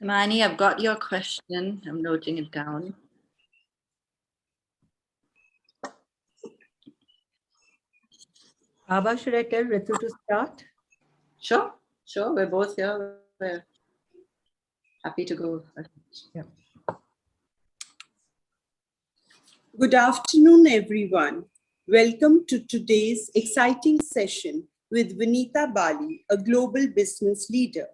Imani, I've got your question. I'm noting it down. Abha, should I tell Ritu to start? Sure. We're both here. We're happy to go. Yeah. Good afternoon, everyone. Welcome to today's exciting session with Vinita Bali, a global business leader.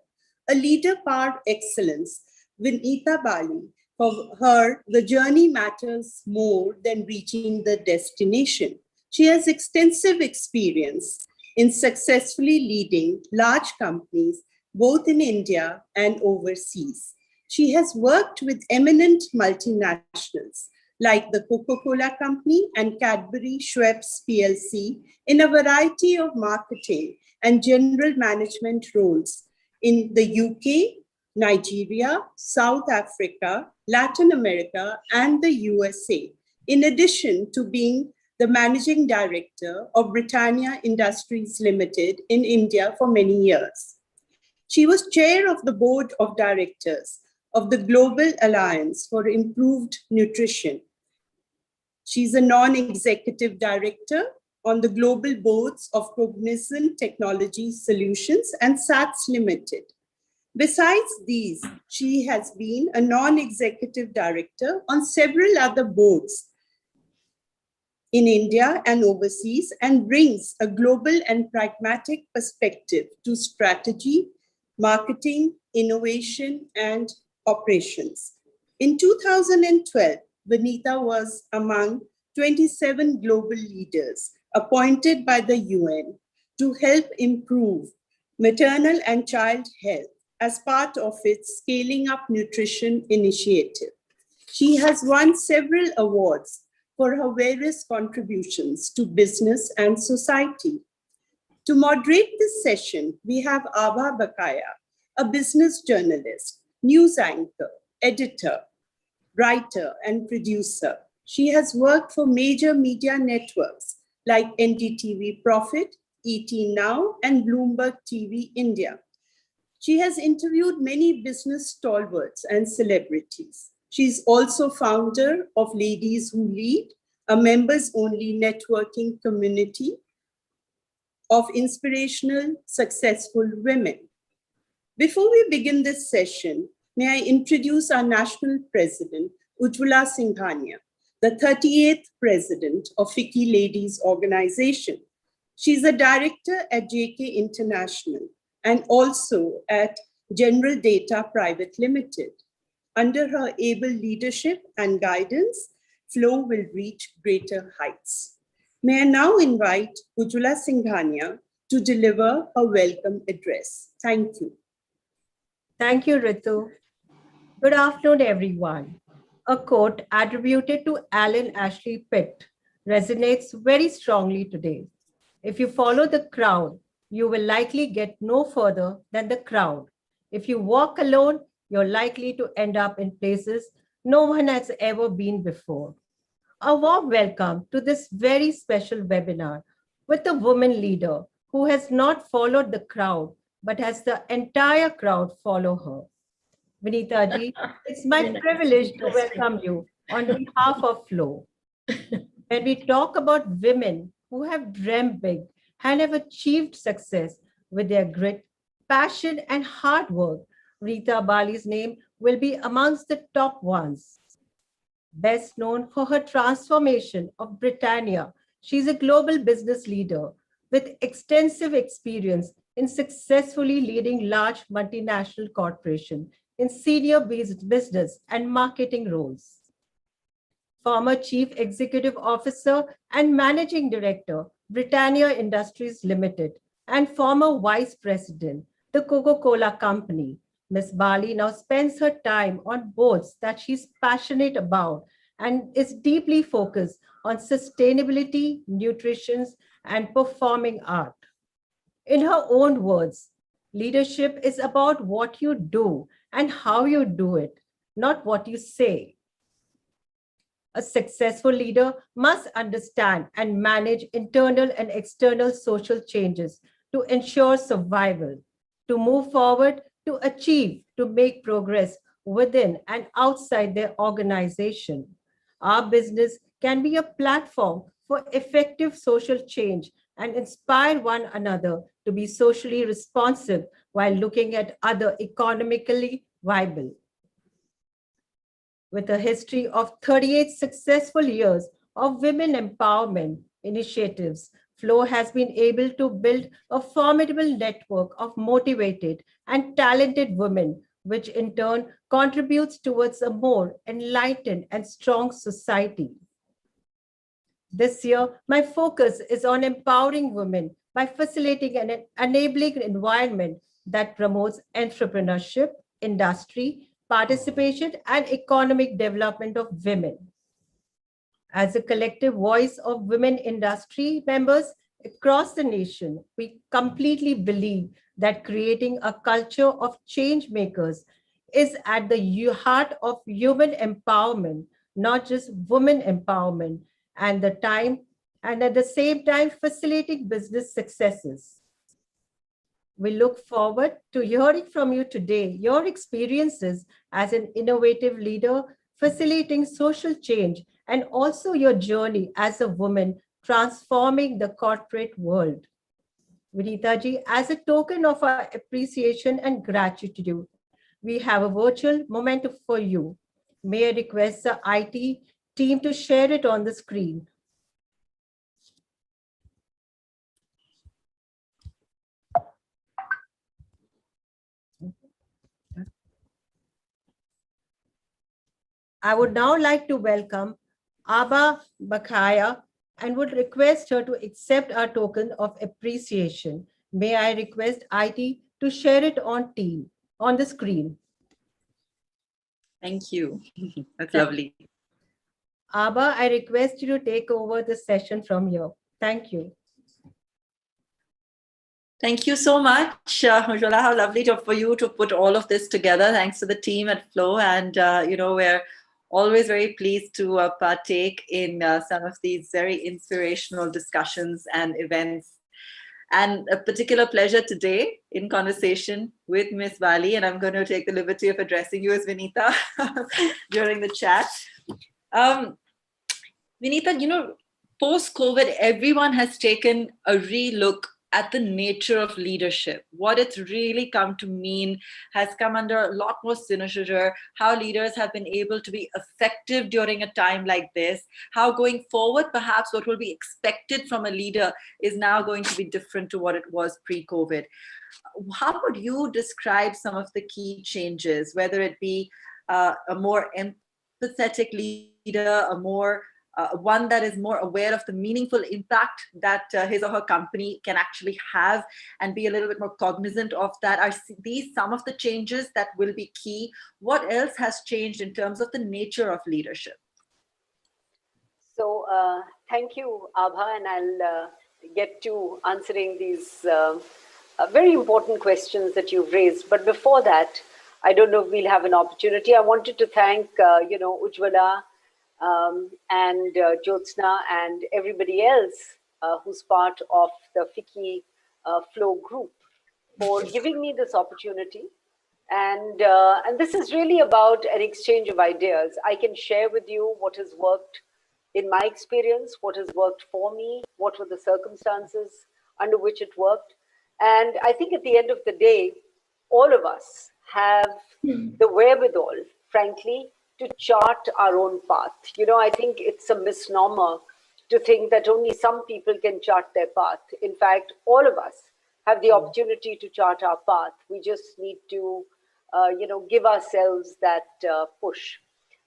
A leader par excellence, Vinita Bali, for her, the journey matters more than reaching the destination. She has extensive experience in successfully leading large companies, both in India and overseas. She has worked with eminent multinationals like the Coca-Cola Company and Cadbury Schweppes PLC in a variety of marketing and general management roles in the UK, Nigeria, South Africa, Latin America, and the USA, in addition to being the managing director of Britannia Industries Limited in India for many years. She was chair of the board of directors of the Global Alliance for Improved Nutrition. She's a non-executive director on the global boards of Cognizant Technology Solutions and SATS Limited. Besides these, she has been a non-executive director on several other boards in India and overseas, and brings a global and pragmatic perspective to strategy, marketing, innovation, and operations. In 2012, Vinita was among 27 global leaders appointed by the UN to help improve maternal and child health as part of its Scaling Up Nutrition initiative. She has won several awards for her various contributions to business and society. To moderate this session, we have Abha Bakaya, a business journalist, news anchor, editor, writer, and producer. She has worked for major media networks like NDTV Profit, ET Now, and Bloomberg TV India. She has interviewed many business stalwarts and celebrities. She's also founder of Ladies Who Lead, a members-only networking community of inspirational, successful women. Before we begin this session, may I introduce our national president, Ujjwala Singhania, the 38th president of FICCI Ladies Organization. She's a director at JK International and also at General Data Private Limited. Under her able leadership and guidance, Flow will reach greater heights. May I now invite Ujjwala Singhania to deliver a welcome address. Thank you. Thank you, Ritu. Good afternoon, everyone. A quote attributed to Alan Ashley Pitt resonates very strongly today. If you follow the crowd, you will likely get no further than the crowd. If you walk alone, you're likely to end up in places no one has ever been before. A warm welcome to this very special webinar with a woman leader who has not followed the crowd, but has the entire crowd follow her. Vinita ji, it's my privilege to welcome you on behalf of Flow. When we talk about women who have dreamt big and have achieved success with their grit, passion, and hard work, Vinita Bali's name will be amongst the top ones. Best known for her transformation of Britannia, she's a global business leader with extensive experience in successfully leading large multinational corporations in senior business and marketing roles. Former Chief Executive Officer and Managing Director, Britannia Industries Limited, and former Vice President, the Coca-Cola Company, Ms. Bali now spends her time on boards that she's passionate about and is deeply focused on sustainability, nutrition, and performing art. In her own words, leadership is about what you do and how you do it, not what you say. A successful leader must understand and manage internal and external social changes to ensure survival. To move forward, to achieve, to make progress within and outside their organization. Our business can be a platform for effective social change and inspire one another to be socially responsive while looking at other economically viable. With a history of 38 successful years of women empowerment initiatives, Flow has been able to build a formidable network of motivated and talented women, which in turn contributes towards a more enlightened and strong society. This year, my focus is on empowering women by facilitating an enabling environment that promotes entrepreneurship, industry, participation, and economic development of women. As a collective voice of women industry members across the nation, we completely believe that creating a culture of change makers is at the heart of human empowerment, not just women empowerment, and at the same time facilitating business successes. We look forward to hearing from you today, your experiences as an innovative leader facilitating social change, and also your journey as a woman transforming the corporate world. Vinita ji, as a token of our appreciation and gratitude, we have a virtual moment for you. May I request the IT team to share it on the screen. I would now like to welcome Aba Bakaya and would request her to accept our token of appreciation. May I request IT to share it on the screen. Thank you. That's lovely. Aba, I request you to take over the session from here. Thank you. Thank you so much, Ujjwala. How lovely for you to put all of this together. Thanks to the team at Flow. And, we're always very pleased to partake in some of these very inspirational discussions and events. And a particular pleasure today in conversation with Miss Bali. And I'm going to take the liberty of addressing you as Vinita during the chat. Vinita, post-Covid, everyone has taken a relook at the nature of leadership. What it's really come to mean has come under a lot more cynicism, how leaders have been able to be effective during a time like this, how going forward, perhaps what will be expected from a leader is now going to be different to what it was pre-Covid. How would you describe some of the key changes, whether it be a more empathetic leader, a more one that is more aware of the meaningful impact that his or her company can actually have and be a little bit more cognizant of that? Are these some of the changes that will be key? What else has changed in terms of the nature of leadership? So thank you, Abha, and I'll get to answering these very important questions that you've raised. But before that, I don't know if we'll have an opportunity. I wanted to thank, Ujjwala, and Jyotsna and everybody else who's part of the FICCI Flow group for giving me this opportunity. And this is really about an exchange of ideas. I can share with you what has worked in my experience, what has worked for me, what were the circumstances under which it worked. And I think at the end of the day, all of us have the wherewithal, frankly, to chart our own path. I think it's a misnomer to think that only some people can chart their path. In fact, all of us have the opportunity to chart our path. We just need to, give ourselves that push.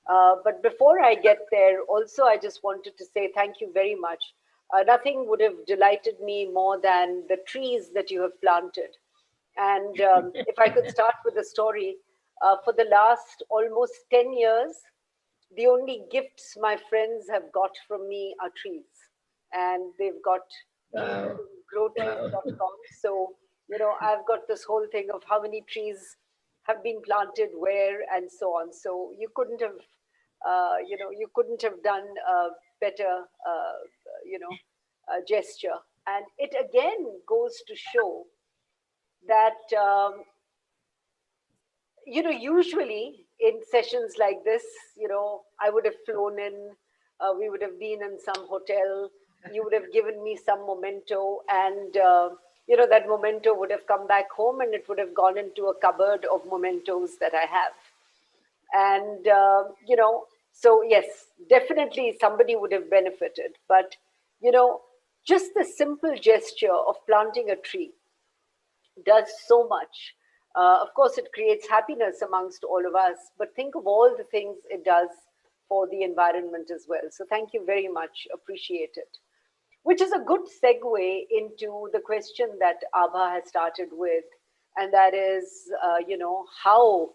But before I get there, also, I just wanted to say thank you very much. Nothing would have delighted me more than the trees that you have planted. And if I could start with a story, for the last almost 10 years, the only gifts my friends have got from me are trees. And they've got growtrees.com. So, I've got this whole thing of how many trees have been planted where and so on. So you couldn't have, done a better, gesture. And it again goes to show that Usually in sessions like this, I would have flown in, we would have been in some hotel, you would have given me some memento, and, that memento would have come back home and it would have gone into a cupboard of mementos that I have. And, so yes, definitely somebody would have benefited. But, just the simple gesture of planting a tree does so much. Of course, it creates happiness amongst all of us, but think of all the things it does for the environment as well. So thank you very much. Appreciate it. Which is a good segue into the question that Abha has started with, and that is, how,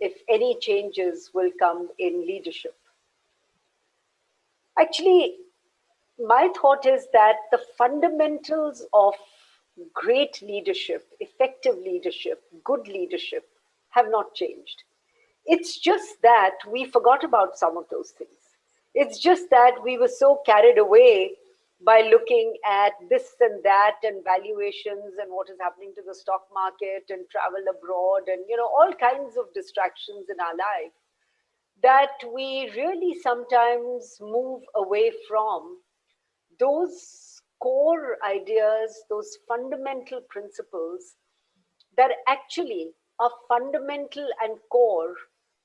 if any changes will come in leadership. Actually, my thought is that the fundamentals of great leadership, effective leadership, good leadership have not changed. It's just that we forgot about some of those things. It's just that we were so carried away by looking at this and that and valuations and what is happening to the stock market and travel abroad and all kinds of distractions in our life, that we really sometimes move away from those core ideas, those fundamental principles that actually are fundamental and core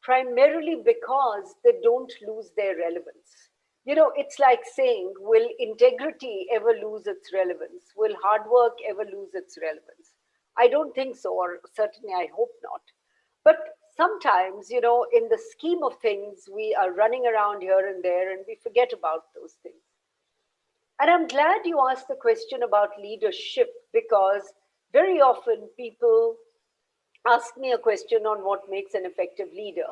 primarily because they don't lose their relevance. It's like saying, will integrity ever lose its relevance? Will hard work ever lose its relevance? I don't think so, or certainly I hope not. But sometimes, in the scheme of things, we are running around here and there and we forget about those things. And I'm glad you asked the question about leadership, because very often people ask me a question on what makes an effective leader.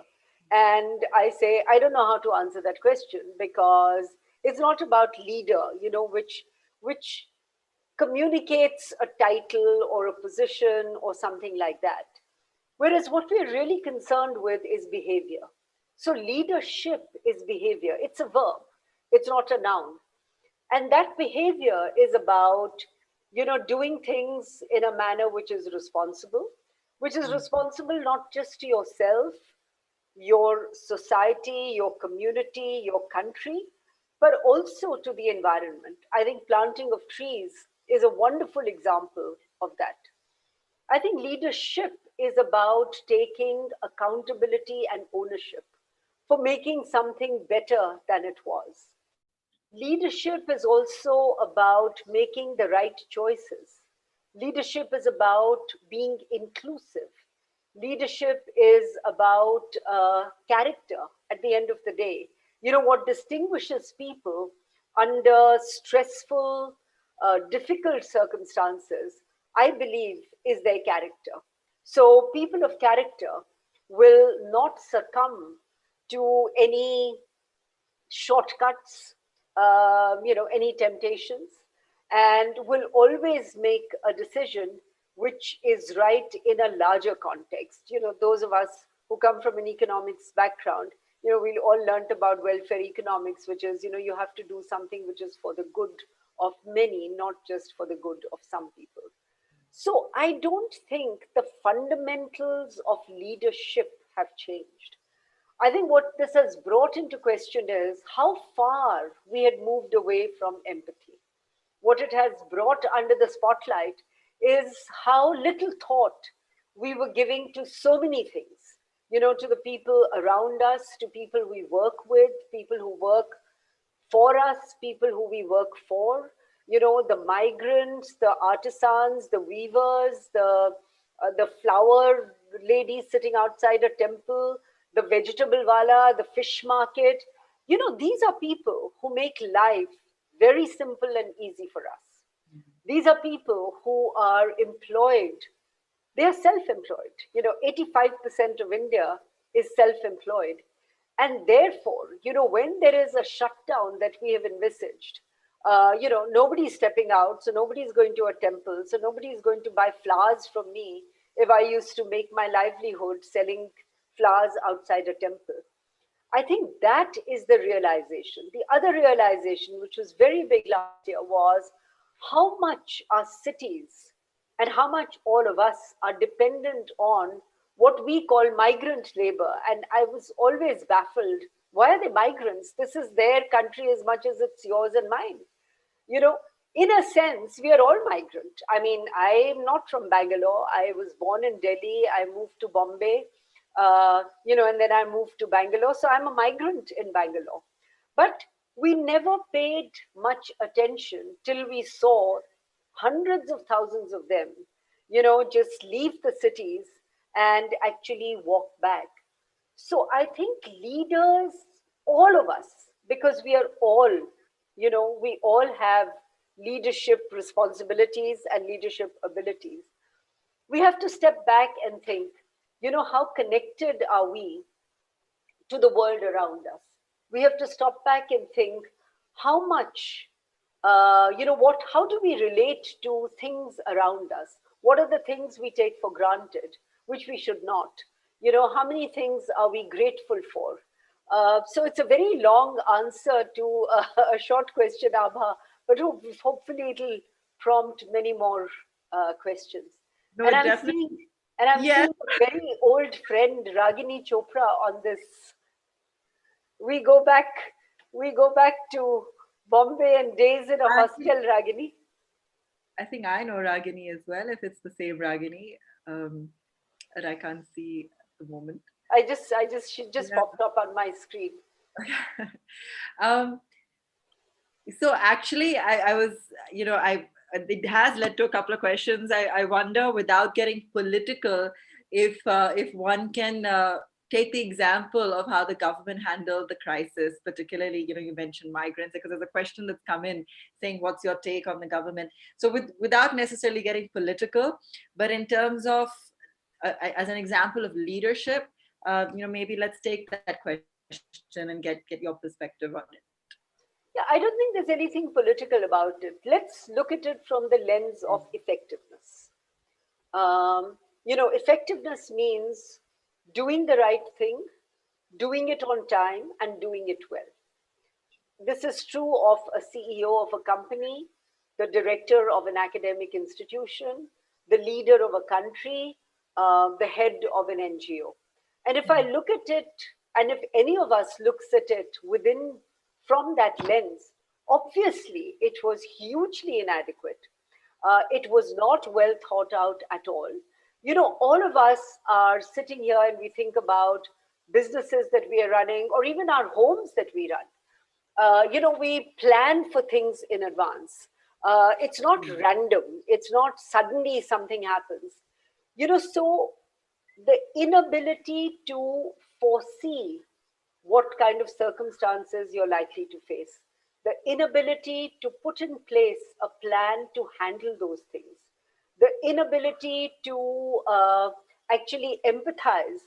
And I say, I don't know how to answer that question, because it's not about leader, which communicates a title or a position or something like that. Whereas what we're really concerned with is behavior. So leadership is behavior. It's a verb. It's not a noun. And that behavior is about, doing things in a manner which is responsible not just to yourself, your society, your community, your country, but also to the environment. I think planting of trees is a wonderful example of that. I think leadership is about taking accountability and ownership for making something better than it was. Leadership is also about making the right choices. Leadership is about being inclusive. Leadership is about character at the end of the day. What distinguishes people under stressful, difficult circumstances, I believe, is their character. So people of character will not succumb to any shortcuts, any temptations, and will always make a decision which is right in a larger context. Those of us who come from an economics background, we all learnt about welfare economics, which is, you have to do something which is for the good of many, not just for the good of some people. So I don't think the fundamentals of leadership have changed. I think what this has brought into question is how far we had moved away from empathy. What it has brought under the spotlight is how little thought we were giving to so many things, to the people around us, to people we work with, people who work for us, people who we work for, the migrants, the artisans, the weavers, the flower ladies sitting outside a temple, the vegetable wala, the fish market. These are people who make life very simple and easy for us. These are people who are employed. They are self-employed. 85% of India is self-employed. And therefore, when there is a shutdown that we have envisaged, nobody's stepping out, so nobody's going to a temple, so nobody's going to buy flowers from me if I used to make my livelihood selling flowers outside a temple. I think that is the realization. The other realization, which was very big last year, was how much our cities and how much all of us are dependent on what we call migrant labor. And I was always baffled. Why are they migrants? This is their country as much as it's yours and mine. You know, in a sense, we are all migrant. I mean, I'm not from Bangalore. I was born in Delhi. I moved to Bombay, and then I moved to Bangalore. So I'm a migrant in Bangalore. But we never paid much attention till we saw hundreds of thousands of them, just leave the cities and actually walk back. So I think leaders, all of us, because we are all, we all have leadership responsibilities and leadership abilities. We have to step back and think, how connected are we to the world around us? We have to stop back and think how much, how do we relate to things around us? What are the things we take for granted, which we should not? How many things are we grateful for? So it's a very long answer to a short question, Abha, but hopefully it'll prompt many more questions. No, And I'm definitely. seeing a very old friend, Ragini Chopra, on this. We go back to Bombay and days in a hostel, Ragini. I think I know Ragini as well, if it's the same Ragini. But I can't see at the moment. She just popped up on my screen. So actually, I was, it has led to a couple of questions. I wonder, without getting political, if one can take the example of how the government handled the crisis, particularly, you mentioned migrants, because there's a question that's come in saying, what's your take on the government? So without necessarily getting political, but in terms of, as an example of leadership, maybe let's take that question and get your perspective on it. Yeah, I don't think there's anything political about it. Let's look at it from the lens of effectiveness. Effectiveness means doing the right thing, doing it on time, and doing it well. This is true of a CEO of a company, the director of an academic institution, the leader of a country, the head of an NGO. And if I look at it, and if any of us looks at it from that lens, obviously it was hugely inadequate. It was not well thought out at all. All of us are sitting here and we think about businesses that we are running, or even our homes that we run. We plan for things in advance. It's not random. It's not suddenly something happens. So the inability to foresee what kind of circumstances you're likely to face, the inability to put in place a plan to handle those things, the inability to actually empathize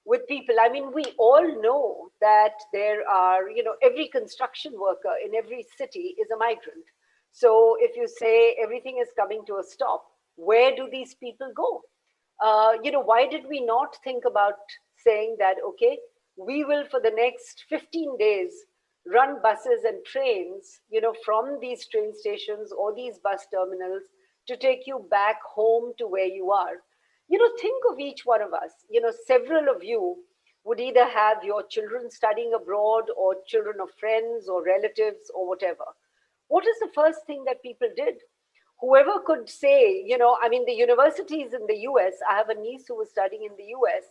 with people. I mean, we all know that there are, every construction worker in every city is a migrant. So if you say everything is coming to a stop, where do these people go? Why did we not think about saying that, okay, we will for the next 15 days run buses and trains, from these train stations or these bus terminals to take you back home to where you are. Think of each one of us. Several of you would either have your children studying abroad or children of friends or relatives or whatever. What is the first thing that people did? Whoever could say, the universities in the US, I have a niece who was studying in the US,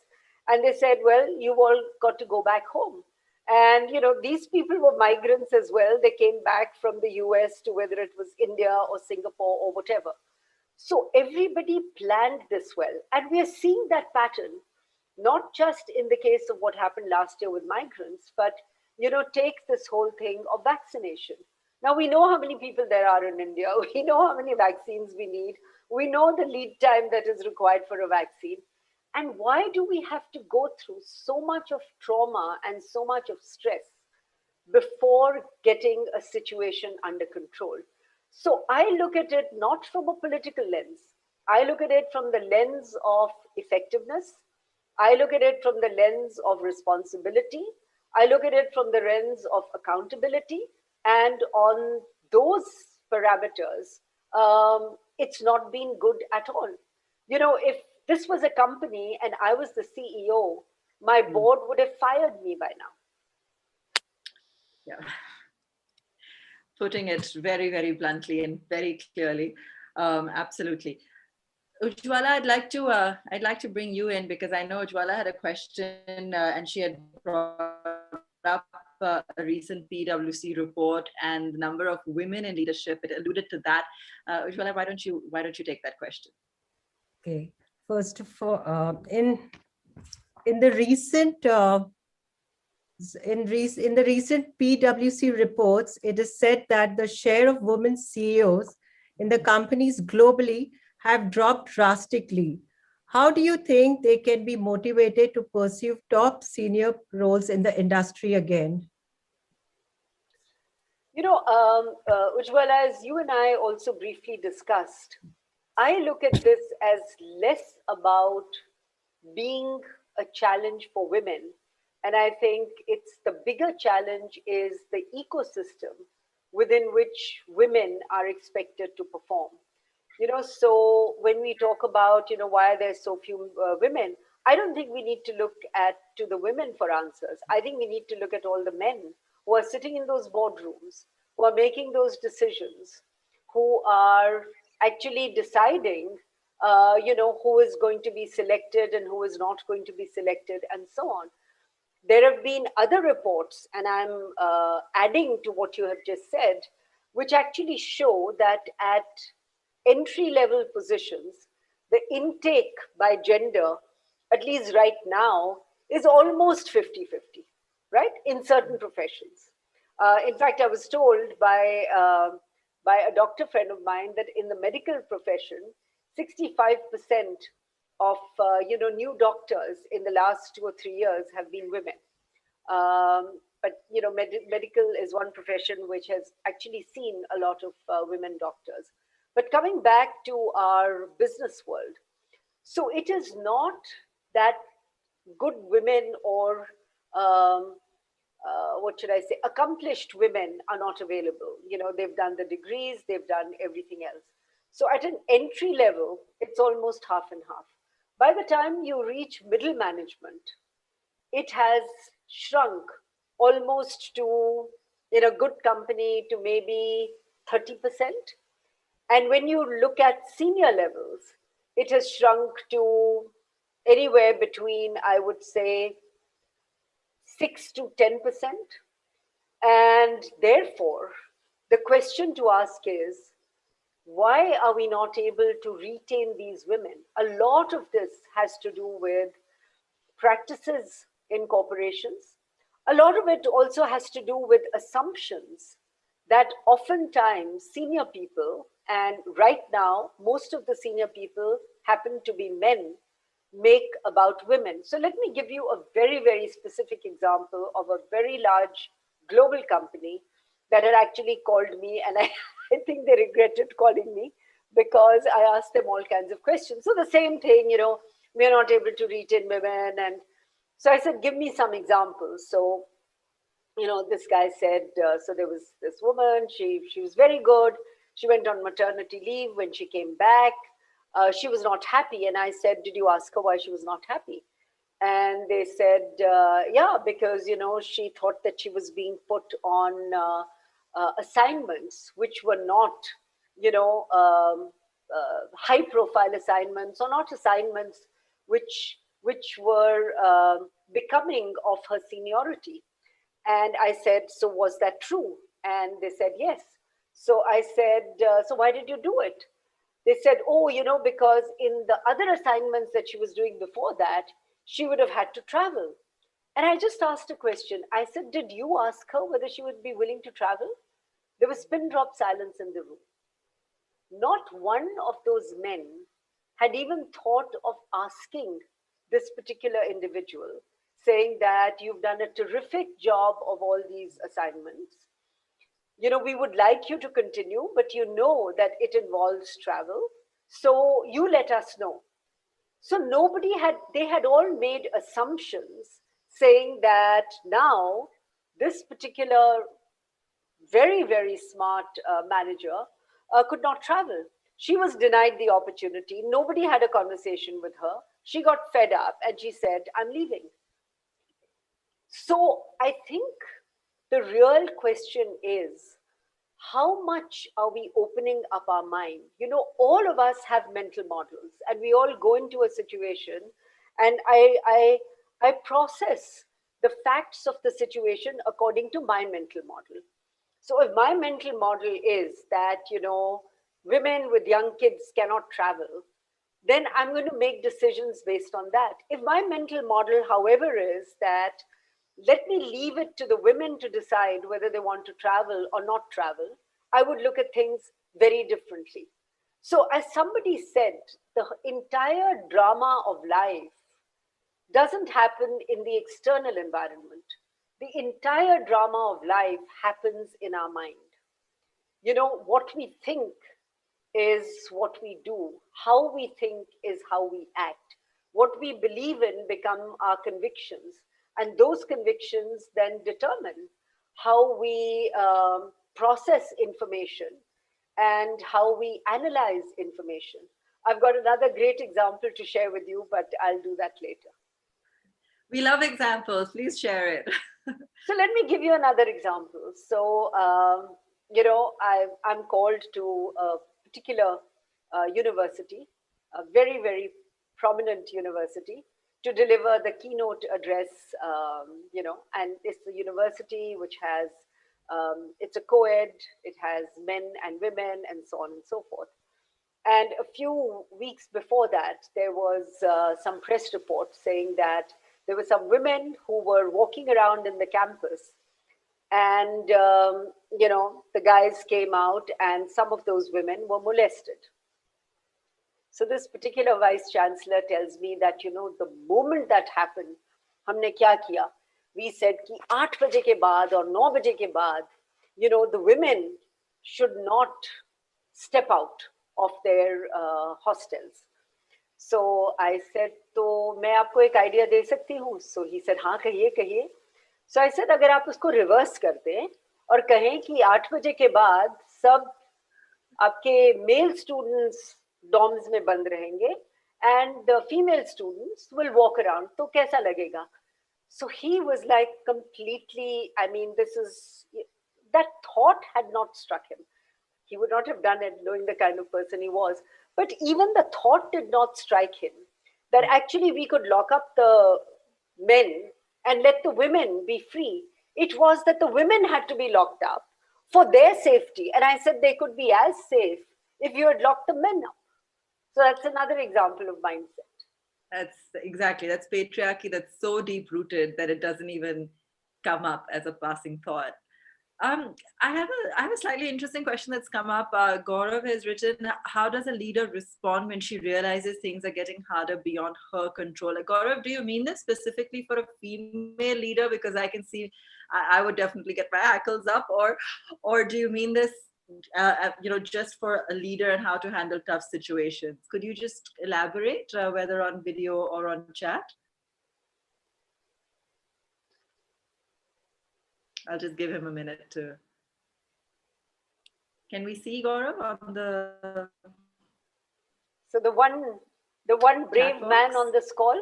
and they said, well, you've all got to go back home. And, these people were migrants as well. They came back from the US to whether it was India or Singapore or whatever. So everybody planned this well. And we are seeing that pattern, not just in the case of what happened last year with migrants, but, take this whole thing of vaccination. Now, we know how many people there are in India. We know how many vaccines we need. We know the lead time that is required for a vaccine. And why do we have to go through so much of trauma and so much of stress before getting a situation under control? So I look at it not from a political lens. I look at it from the lens of effectiveness. I look at it from the lens of responsibility. I look at it from the lens of accountability. And on those parameters, it's not been good at all. this was a company and I was the CEO, my board would have fired me by now. Yeah. Putting it very, very bluntly and very clearly. Absolutely. Ujwala, I'd like to bring you in because I know Ujwala had a question and she had brought up a recent PwC report and the number of women in leadership. It alluded to that. Ujwala, why don't you take that question? Okay. First of all, in the recent in the recent PwC reports, it is said that the share of women CEOs in the companies globally have dropped drastically. How do you think they can be motivated to pursue top senior roles in the industry again? You know, Ujwala, as you and I also briefly discussed, I look at this as less about being a challenge for women. And I think it's the bigger challenge is the ecosystem within which women are expected to perform. You know, so when we talk about, you know, why are there so few women, I don't think we need to look at to the women for answers. I think we need to look at all the men who are sitting in those boardrooms, who are making those decisions, who are actually deciding, you know, who is going to be selected and who is not going to be selected, and so on. There have been other reports, and I'm adding to what you have just said, which actually show that at entry level positions, the intake by gender, at least right now, is almost 50-50, right? In certain professions. In fact, I was told by a doctor friend of mine that in the medical profession, 65% of you know, new doctors in the last 2 or 3 years have been women. But you know, medical is one profession which has actually seen a lot of women doctors. But coming back to our business world, so it is not that good women or what should I say, accomplished women are not available. You know, they've done the degrees, they've done everything else. So at an entry level, it's almost half and half. By the time you reach middle management, it has shrunk almost to, in a good company, to maybe 30%. And when you look at senior levels, it has shrunk to anywhere between, I would say, 6 to 10%. And therefore, the question to ask is, why are we not able to retain these women? A lot of this has to do with practices in corporations. A lot of it also has to do with assumptions that oftentimes senior people, and right now, most of the senior people happen to be men, make about women. So let me give you a very, very specific example of a very large global company that had actually called me, and I think they regretted calling me because I asked them all kinds of questions. So the same thing, you know, we are not able to retain women. And so I said, give me some examples. So, you know, this guy said, so there was this woman, she was very good. She went on maternity leave. When she came back, she was not happy. And I said, did you ask her why she was not happy? And they said, yeah, because, you know, she thought that she was being put on assignments which were not, you know, high profile assignments, or not assignments which were becoming of her seniority. And I said, so was that true? And they said, yes. So I said, so why did you do it? They said, oh, you know, because in the other assignments that she was doing before that, she would have had to travel. And I just asked a question. I said, did you ask her whether she would be willing to travel? There was pin drop silence in the room. Not one of those men had even thought of asking this particular individual, saying that you've done a terrific job of all these assignments. You know, we would like you to continue, but you know that it involves travel. So you let us know. So they had all made assumptions saying that now this particular very, very smart manager could not travel. She was denied the opportunity. Nobody had a conversation with her. She got fed up and she said, I'm leaving. So I think the real question is, how much are we opening up our mind? You know, all of us have mental models, and we all go into a situation, and I process the facts of the situation according to my mental model. So if my mental model is that, you know, women with young kids cannot travel, then I'm going to make decisions based on that. If my mental model, however, is that let me leave it to the women to decide whether they want to travel or not travel, I would look at things very differently. So, as somebody said, the entire drama of life doesn't happen in the external environment. The entire drama of life happens in our mind. You know, what we think is what we do. How we think is how we act. What we believe in become our convictions. And those convictions then determine how we process information and how we analyze information. I've got another great example to share with you, but I'll do that later. We love examples. Please share it. So let me give you another example. So, you know, I'm called to a particular university, a very, very prominent university, to deliver the keynote address, you know, and it's a university which has, it's a co-ed, it has men and women and so on and so forth. And a few weeks before that, there was some press report saying that there were some women who were walking around in the campus, and you know, the guys came out and some of those women were molested. So this particular vice chancellor tells me that, you know, the moment that happened, हमने क्या किया? We said कि 8 बजे के बाद और 9 बजे के बाद, you know, the women should not step out of their hostels. So I said, तो मैं आपको एक idea दे सकती हूँ? So he said, हाँ कहिए कहिए. So I said, अगर आप उसको reverse कर दें और कहें कि 8 बजे के बाद सब आपके male students dorms में बंद रहेंगे and the female students will walk around, तो कैसा लगेगा? So he was like completely, I mean, that thought had not struck him. He would not have done it knowing the kind of person he was. But even the thought did not strike him that actually we could lock up the men and let the women be free. It was that the women had to be locked up for their safety. And I said they could be as safe if you had locked the men up. So that's another example of mindset. That's patriarchy that's so deep rooted that it doesn't even come up as a passing thought. I have a slightly interesting question that's come up. Gaurav has written, how does a leader respond when she realizes things are getting harder beyond her control? Like, Gaurav, do you mean this specifically for a female leader? Because I can see I would definitely get my hackles up, or do you mean this you know, just for a leader and how to handle tough situations? Could you just elaborate, whether on video or on chat? I'll just give him a minute to. Can we see Gaurav on the? So the one brave man on this call.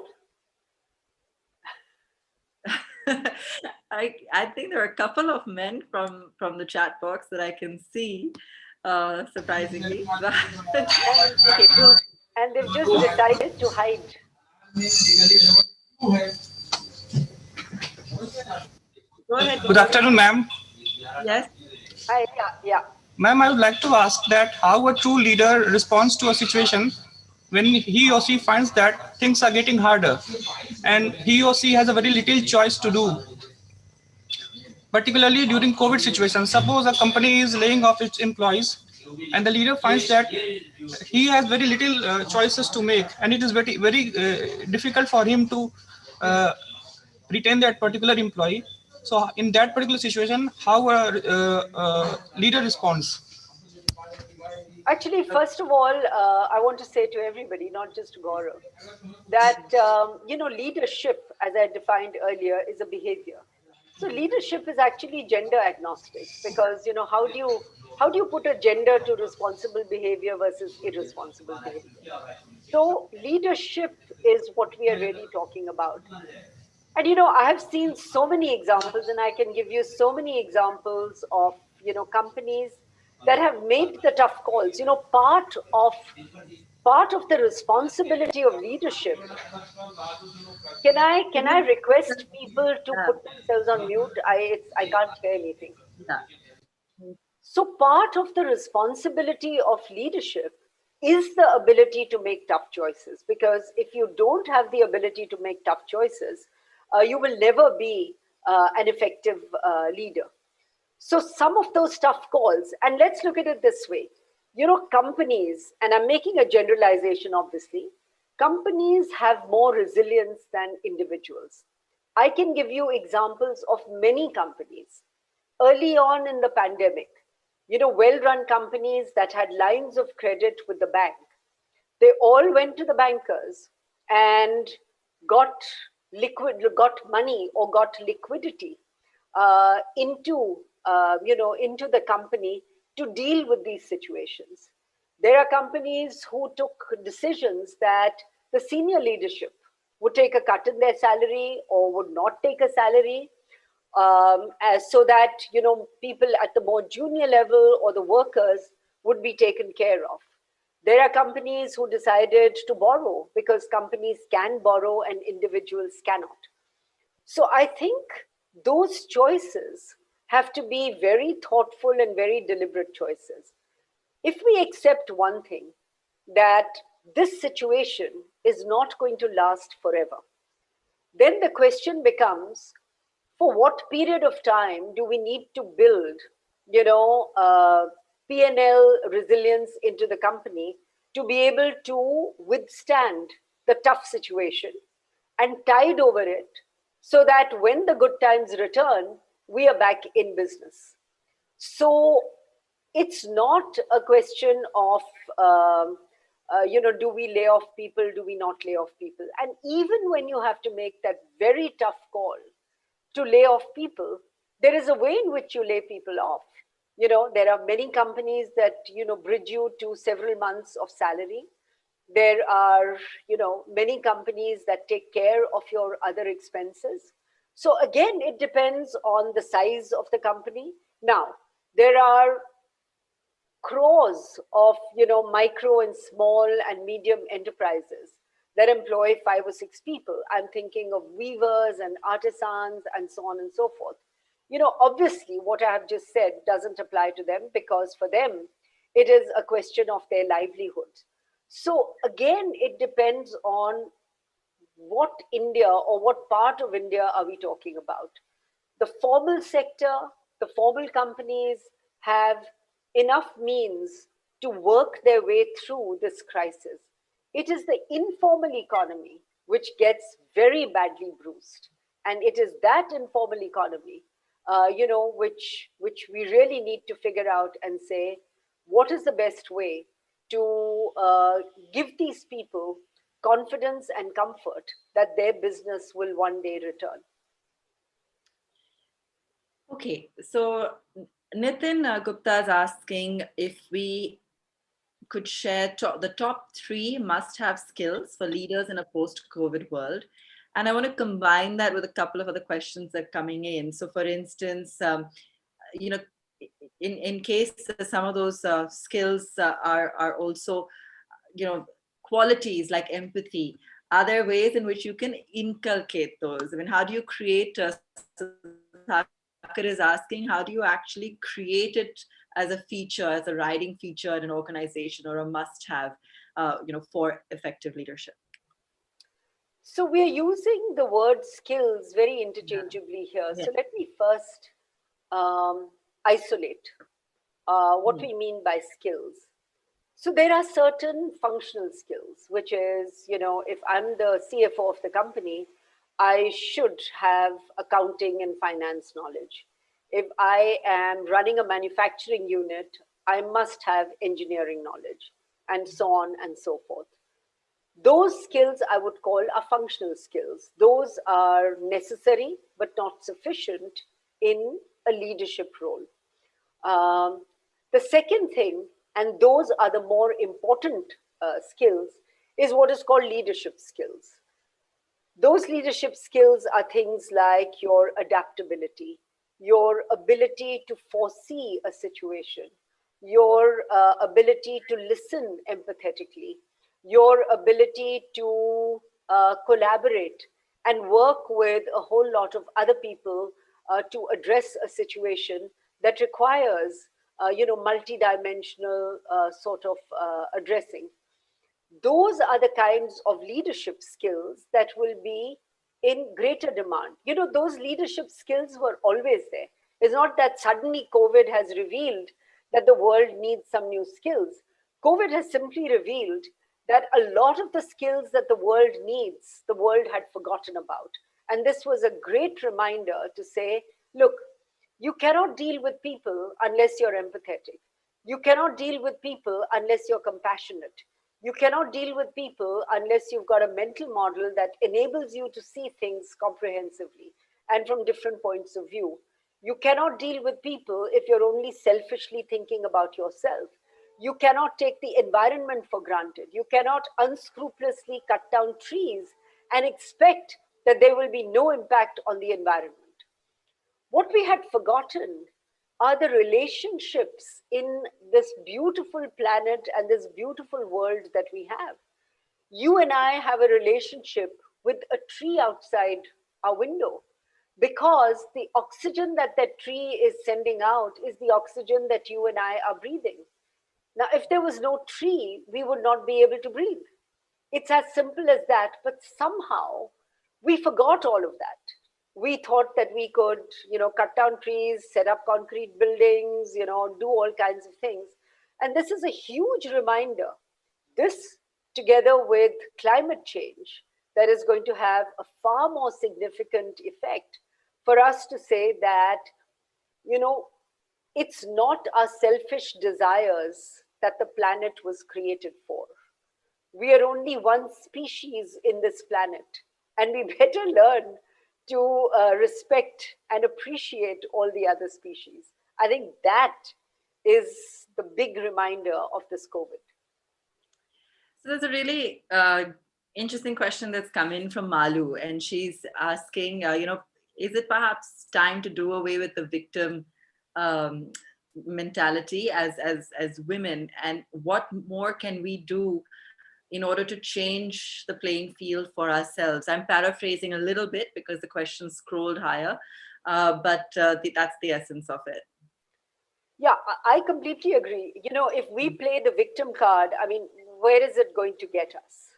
I think there are a couple of men from the chat box that I can see, surprisingly. And they've just decided to hide. Go ahead. Good afternoon, ma'am. Yes. Hi, yeah. Ma'am, I would like to ask that how a true leader responds to a situation when he or she finds that things are getting harder and he or she has a very little choice to do. Particularly during COVID situation, suppose a company is laying off its employees and the leader finds that he has very little choices to make, and it is very, very difficult for him to retain that particular employee. So in that particular situation, how a leader responds? Actually, first of all, I want to say to everybody, not just to Gaurav, that, you know, leadership, as I defined earlier, is a behavior. So leadership is actually gender agnostic, because, you know, how do you How do you put a gender to responsible behavior versus irresponsible behavior? So leadership is what we are really talking about. And I have seen so many examples, and I can give you so many examples of companies that have made the tough calls. Part of the responsibility of leadership. Can I request people to put themselves on mute? I can't hear anything. So part of the responsibility of leadership is the ability to make tough choices, because if you don't have the ability to make tough choices, you will never be an effective leader. So some of those tough calls, and let's look at it this way, companies, and I'm making a generalization, obviously, companies have more resilience than individuals. I can give you examples of many companies. Early on in the pandemic, well-run companies that had lines of credit with the bank, they all went to the bankers and got got money or got liquidity into the company to deal with these situations. There are companies who took decisions that the senior leadership would take a cut in their salary or would not take a salary, so that people at the more junior level or the workers would be taken care of. There are companies who decided to borrow because companies can borrow and individuals cannot. So I think those choices have to be very thoughtful and very deliberate choices. If we accept one thing, that this situation is not going to last forever, then the question becomes, for what period of time do we need to build, P&L resilience into the company to be able to withstand the tough situation and tide over it, so that when the good times return, we are back in business. So it's not a question of, do we lay off people, do we not lay off people? And even when you have to make that very tough call to lay off people, there is a way in which you lay people off. There are many companies that, bridge you to several months of salary. There are, many companies that take care of your other expenses. So again, it depends on the size of the company. Now, there are crores of, micro and small and medium enterprises that employ 5 or 6 people. I'm thinking of weavers and artisans and so on and so forth. Obviously, what I have just said doesn't apply to them, because for them, it is a question of their livelihood. So again, it depends on what India or what part of India are we talking about. The formal sector, the formal companies have enough means to work their way through this crisis. It is the informal economy which gets very badly bruised. And it is that informal economy, which we really need to figure out and say, what is the best way to give these people confidence and comfort that their business will one day return. Okay, so Nitin Gupta is asking if we could share the top 3 must-have skills for leaders in a post-COVID world. And I want to combine that with a couple of other questions that are coming in. So for instance, in case some of those skills are also, qualities like empathy, are there ways in which you can inculcate those? I mean, how do you create is asking, how do you actually create it as a feature, as a writing feature in an organization, or a must-have, for effective leadership? So we are using the word skills very interchangeably here. Yeah. So let me first isolate what we mean by skills. So there are certain functional skills, which is, if I'm the CFO of the company, I should have accounting and finance knowledge. If I am running a manufacturing unit, I must have engineering knowledge, and so on and so forth. Those skills I would call are functional skills. Those are necessary but not sufficient in a leadership role. The second thing, and those are the more important skills, is what is called leadership skills. Those leadership skills are things like your adaptability, your ability to foresee a situation, your ability to listen empathetically, your ability to collaborate and work with a whole lot of other people to address a situation that requires, multidimensional sort of addressing. Those are the kinds of leadership skills that will be in greater demand. Those leadership skills were always there. It's not that suddenly COVID has revealed that the world needs some new skills. COVID has simply revealed that a lot of the skills that the world needs, the world had forgotten about. And this was a great reminder to say, look, you cannot deal with people unless you're empathetic. You cannot deal with people unless you're compassionate. You cannot deal with people unless you've got a mental model that enables you to see things comprehensively and from different points of view. You cannot deal with people if you're only selfishly thinking about yourself. You cannot take the environment for granted. You cannot unscrupulously cut down trees and expect that there will be no impact on the environment. What we had forgotten are the relationships in this beautiful planet and this beautiful world that we have. You and I have a relationship with a tree outside our window because the oxygen that that tree is sending out is the oxygen that you and I are breathing. Now, if there was no tree, we would not be able to breathe. It's as simple as that, but somehow we forgot all of that. We thought that we could, cut down trees, set up concrete buildings, do all kinds of things. And this is a huge reminder. This, together with climate change, that is going to have a far more significant effect for us to say that, it's not our selfish desires that the planet was created for. We are only one species in this planet, and we better learn to respect and appreciate all the other species. I think that is the big reminder of this COVID. So there's a really interesting question that's come in from Malu, and she's asking, is it perhaps time to do away with the victim mentality as women, and what more can we do in order to change the playing field for ourselves? I'm paraphrasing a little bit because the question scrolled higher, but that's the essence of it. Yeah, I completely agree. If we play the victim card, where is it going to get us?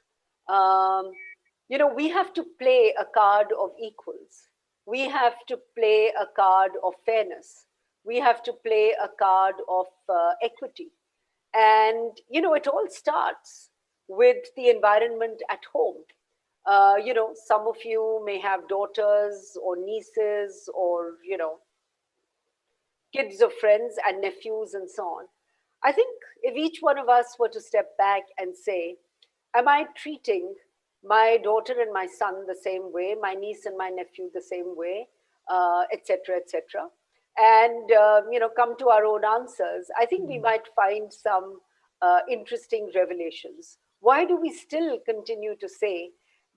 We have to play a card of equals. We have to play a card of fairness. We have to play a card of equity. And, it all starts with the environment at home. Some of you may have daughters or nieces or, kids of friends and nephews and so on. I think if each one of us were to step back and say, am I treating my daughter and my son the same way, my niece and my nephew the same way, etc., etc., and come to our own answers, I think we might find some interesting revelations. Why do we still continue to say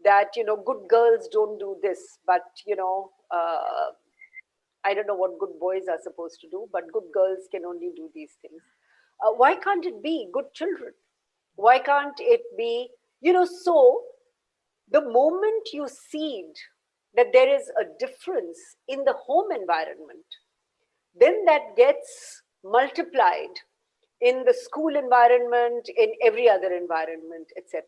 that good girls don't do this, but I don't know what good boys are supposed to do, but good girls can only do these things? Why can't it be good children? Why can't it be, so the moment you seed that there is a difference in the home environment, then that gets multiplied in the school environment, in every other environment, etc.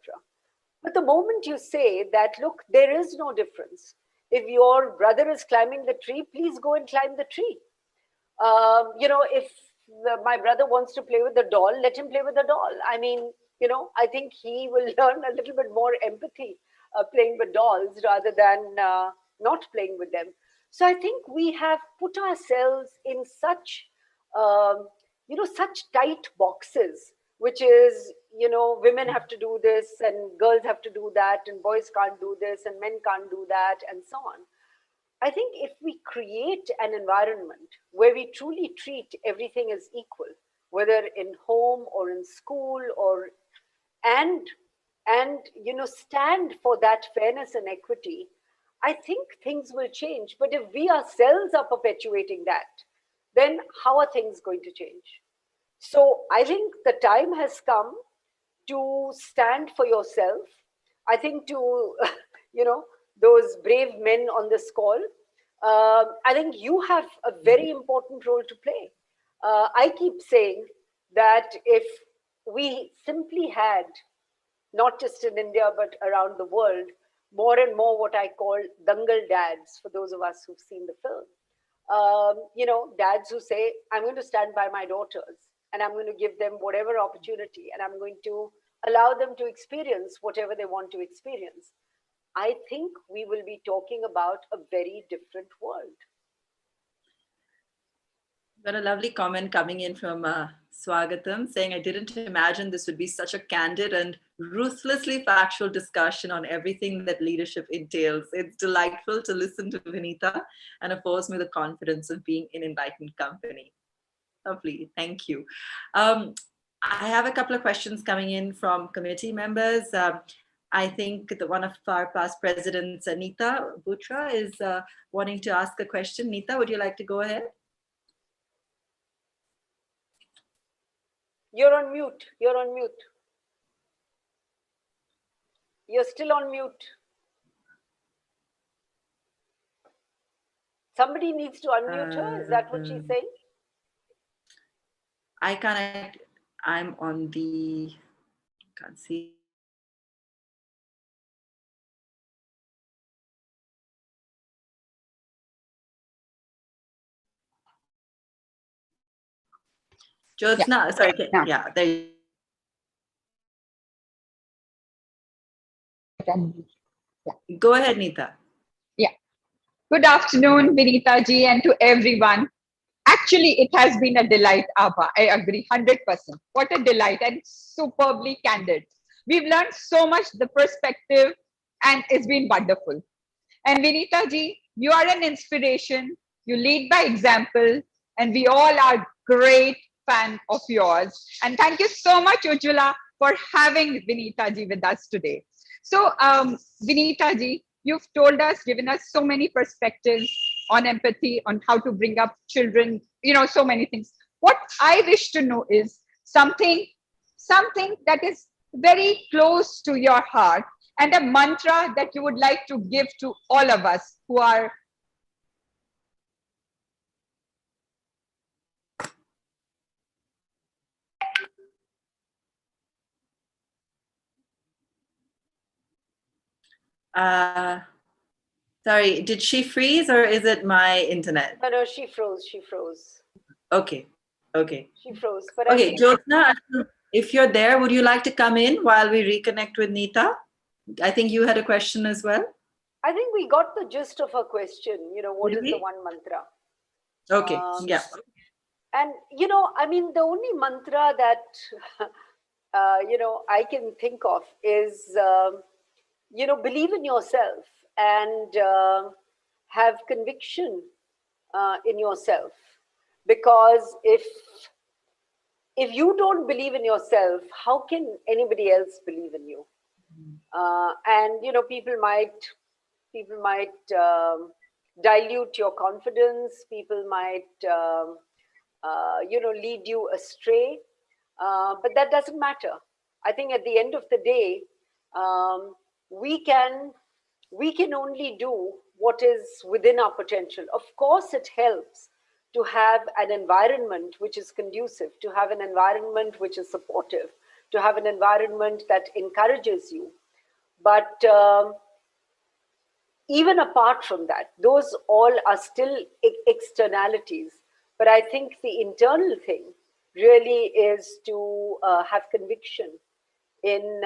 But the moment you say that, look, there is no difference. If your brother is climbing the tree, please go and climb the tree. If my brother wants to play with the doll, let him play with the doll. I think he will learn a little bit more empathy playing with dolls rather than not playing with them. So I think we have put ourselves in such, such tight boxes, which is, women have to do this and girls have to do that and boys can't do this and men can't do that and so on. I think if we create an environment where we truly treat everything as equal, whether in home or in school, or and stand for that fairness and equity, I think things will change. But if we ourselves are perpetuating that, then how are things going to change? So I think the time has come to stand for yourself. I think to, those brave men on this call, I think you have a very important role to play. I keep saying that if we simply had, not just in India, but around the world, more and more what I call dangal dads, for those of us who've seen the film. Dads who say, I'm going to stand by my daughters and I'm going to give them whatever opportunity and I'm going to allow them to experience whatever they want to experience. I think we will be talking about a very different world. Got a lovely comment coming in from Swagatam saying, I didn't imagine this would be such a candid and ruthlessly factual discussion on everything that leadership entails. It's delightful to listen to Vinita and affords me the confidence of being in enlightened company. Lovely, thank you. I have a couple of questions coming in from committee members. I think that one of our past presidents, Nita Butra, is wanting to ask a question. Nita, would you like to go ahead? You're on mute. You're on mute. You're still on mute. Somebody needs to unmute her. Is that what she's saying? I can't. I'm on the. Can't see. Jyotsna, sorry. Yeah, there you go ahead, Nita. Yeah. Good afternoon, Vinita ji, and to everyone. Actually, it has been a delight, Abha. I agree, 100%. What a delight, and superbly candid. We've learned so much, the perspective, and it's been wonderful. And Vinita ji, you are an inspiration. You lead by example, and we all are great fan of yours. And thank you so much, Ujjwala, for having Vinita ji with us today. So, Vinita ji, you've told us, given us so many perspectives on empathy, on how to bring up children, so many things. What I wish to know is something that is very close to your heart and a mantra that you would like to give to all of us who are sorry, did she freeze or is it my internet? No, she froze. She froze. Okay. She froze. But okay, Jyotsna, if you're there, would you like to come in while we reconnect with Nita? I think you had a question as well. I think we got the gist of her question. What is the one mantra? Okay, yeah. And, the only mantra that, I can think of is, believe in yourself and have conviction in yourself. Because if you don't believe in yourself, how can anybody else believe in you? And, people might dilute your confidence. People might, lead you astray. But that doesn't matter. I think at the end of the day, we can only do what is within our potential. Of course, it helps to have an environment which is conducive, to have an environment which is supportive, to have an environment that encourages you. But even apart from that, those all are still externalities. But I think the internal thing really is to have conviction in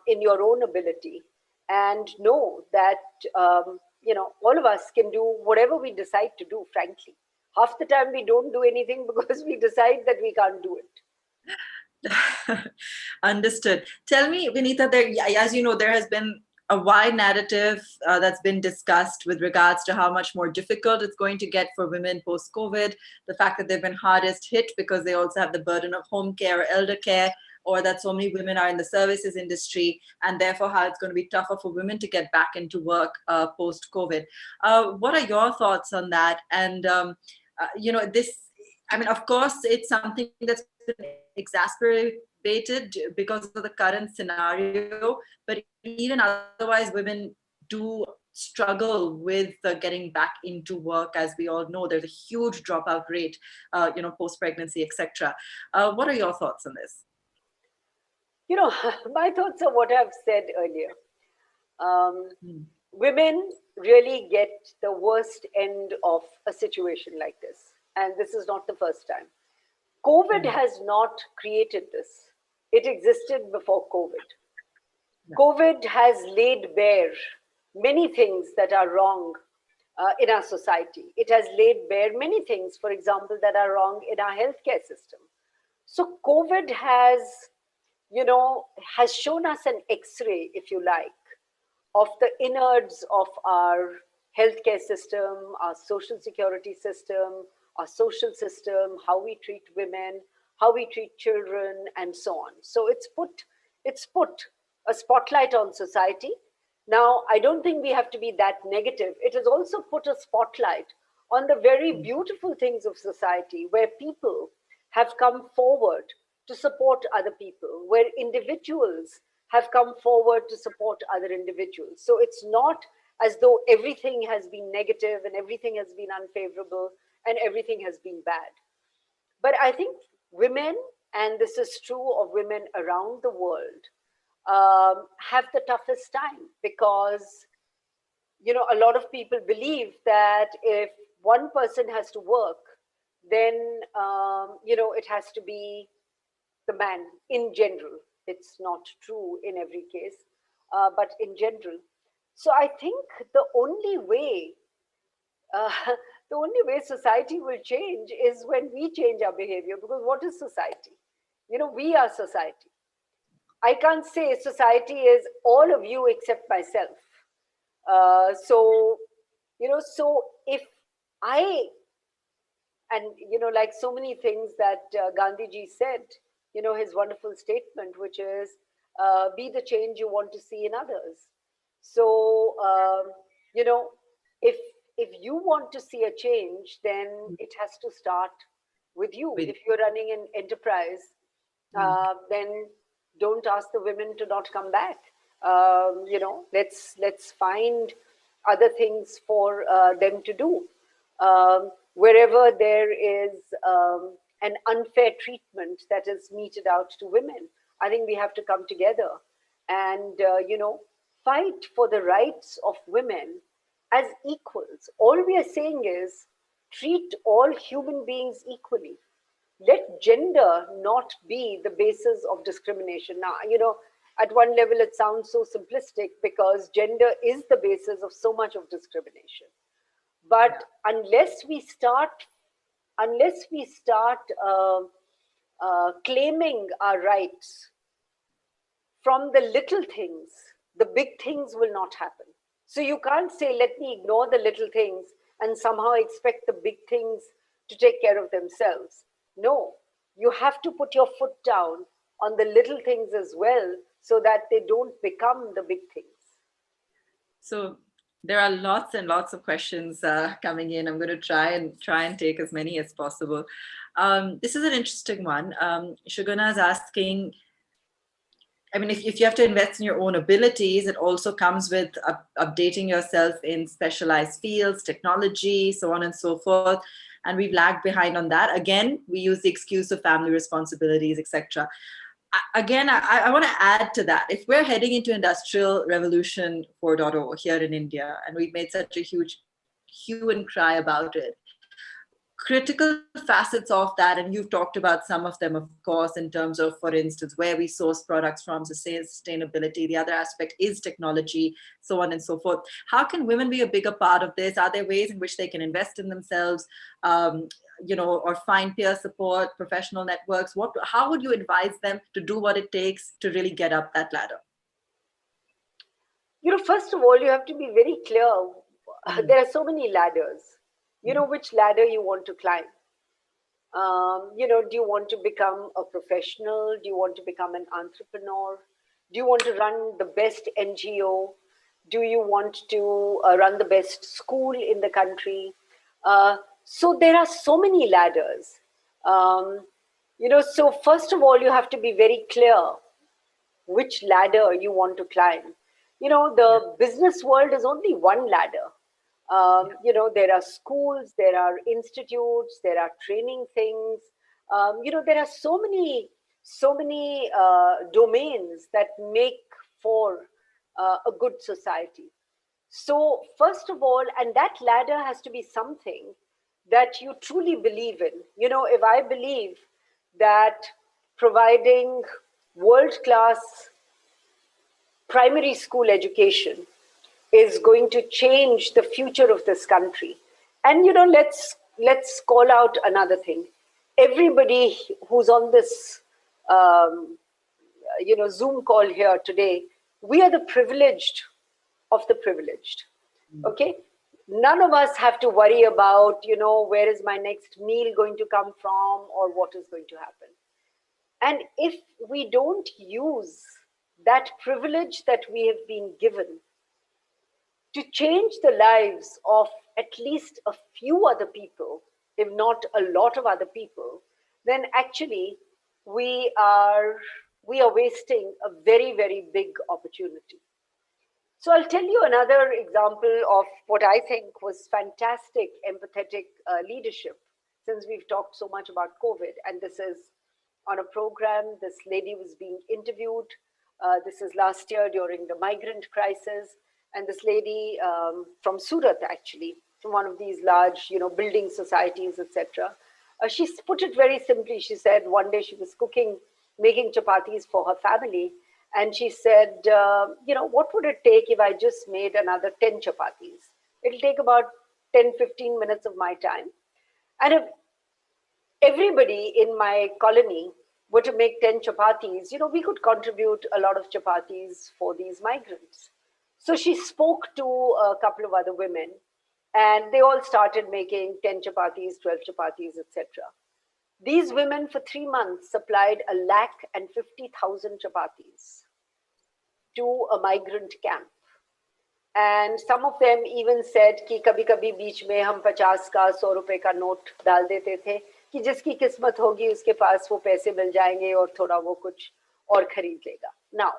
your own ability and know that all of us can do whatever we decide to do. Frankly, half the time we don't do anything because we decide that we can't do it. Understood. Tell me, Vinita, as you know, there has been a wide narrative that's been discussed with regards to how much more difficult it's going to get for women post-COVID, the fact that they've been hardest hit because they also have the burden of home care or elder care, or that so many women are in the services industry, and therefore how it's going to be tougher for women to get back into work post-COVID. What are your thoughts on that? And, of course, it's something that's been exacerbated because of the current scenario, but even otherwise, women do struggle with getting back into work. As we all know, there's a huge dropout rate, post-pregnancy, etc. What are your thoughts on this? My thoughts are what I've said earlier. Women really get the worst end of a situation like this. And this is not the first time. COVID has not created this. It existed before COVID. COVID has laid bare many things that are wrong in our society. It has laid bare many things, for example, that are wrong in our healthcare system. So COVID has shown us an X-ray, if you like, of the innards of our healthcare system, our social security system, our social system, how we treat women, how we treat children, and so on. So it's put a spotlight on society. Now, I don't think we have to be that negative. It has also put a spotlight on the very beautiful things of society, where people have come forward to support other people, where individuals have come forward to support other individuals. So it's not as though everything has been negative and everything has been unfavorable and everything has been bad. But I think women, and this is true of women around the world, have the toughest time because, a lot of people believe that if one person has to work, then, it has to be the man in general. It's not true in every case, but in general. So I think the only way society will change is when we change our behavior. Because what is society? We are society. I can't say society is all of you except myself. So if I, and like so many things that Gandhiji said, his wonderful statement, which is, be the change you want to see in others. So, if you want to see a change, then it has to start with you. If you're running an enterprise, then don't ask the women to not come back. Let's find other things for them to do. Wherever there is an unfair treatment that is meted out to women, I think we have to come together and, fight for the rights of women as equals. All we are saying is treat all human beings equally. Let gender not be the basis of discrimination. Now, at one level, it sounds so simplistic because gender is the basis of so much of discrimination. But unless we start claiming our rights from the little things, the big things will not happen. So you can't say, let me ignore the little things and somehow expect the big things to take care of themselves. No, you have to put your foot down on the little things as well so that they don't become the big things. So there are lots and lots of questions coming in. I'm going to try and take as many as possible. This is an interesting one. Shugana is asking, if you have to invest in your own abilities, it also comes with updating yourself in specialized fields, technology, so on and so forth. And we've lagged behind on that. Again, we use the excuse of family responsibilities, etc. Again, I want to add to that. If we're heading into Industrial Revolution 4.0 here in India, and we've made such a huge hue and cry about it, critical facets of that, and you've talked about some of them, of course, in terms of, for instance, where we source products from, sustainability. The other aspect is technology, so on and so forth. How can women be a bigger part of this? Are there ways in which they can invest in themselves, or find peer support, professional networks? How would you advise them to do what it takes to really get up that ladder? first of all, you have to be very clear. There are so many ladders. You know which ladder you want to climb. Do you want to become a professional? Do you want to become an entrepreneur? Do you want to run the best NGO? Do you want to run the best school in the country? So there are so many ladders. So first of all, you have to be very clear which ladder you want to climb. The business world is only one ladder. There are schools, there are institutes, there are training things. There are so many domains that make for a good society. So first of all, and that ladder has to be something that you truly believe in. If I believe that providing world-class primary school education is going to change the future of this country. And let's call out another thing. Everybody who's on this Zoom call here today, we are the privileged of the privileged. Okay, none of us have to worry about where is my next meal going to come from or what is going to happen. And if we don't use that privilege that we have been given to change the lives of at least a few other people, if not a lot of other people, then actually we are wasting a very, very big opportunity. So I'll tell you another example of what I think was fantastic empathetic leadership, since we've talked so much about COVID. And this is on a program, this lady was being interviewed. This is last year during the migrant crisis. And this lady from Surat, actually, from one of these large, building societies, etc. She put it very simply. She said one day she was making chapatis for her family. And she said, what would it take if I just made another 10 chapatis? It'll take about 10, 15 minutes of my time. And if everybody in my colony were to make 10 chapatis, we could contribute a lot of chapatis for these migrants. So she spoke to a couple of other women, and they all started making 10 chapatis, 12 chapatis, etc. These women for 3 months supplied 150,000 chapatis to a migrant camp. And some of them even said कि कभी-कभी बीच में हम 50 का 100 रुपए का note डाल देते थे कि जिसकी किस्मत होगी उसके पास वो पैसे मिल जाएंगे और थोड़ा वो कुछ और खरीद लेगा. Now,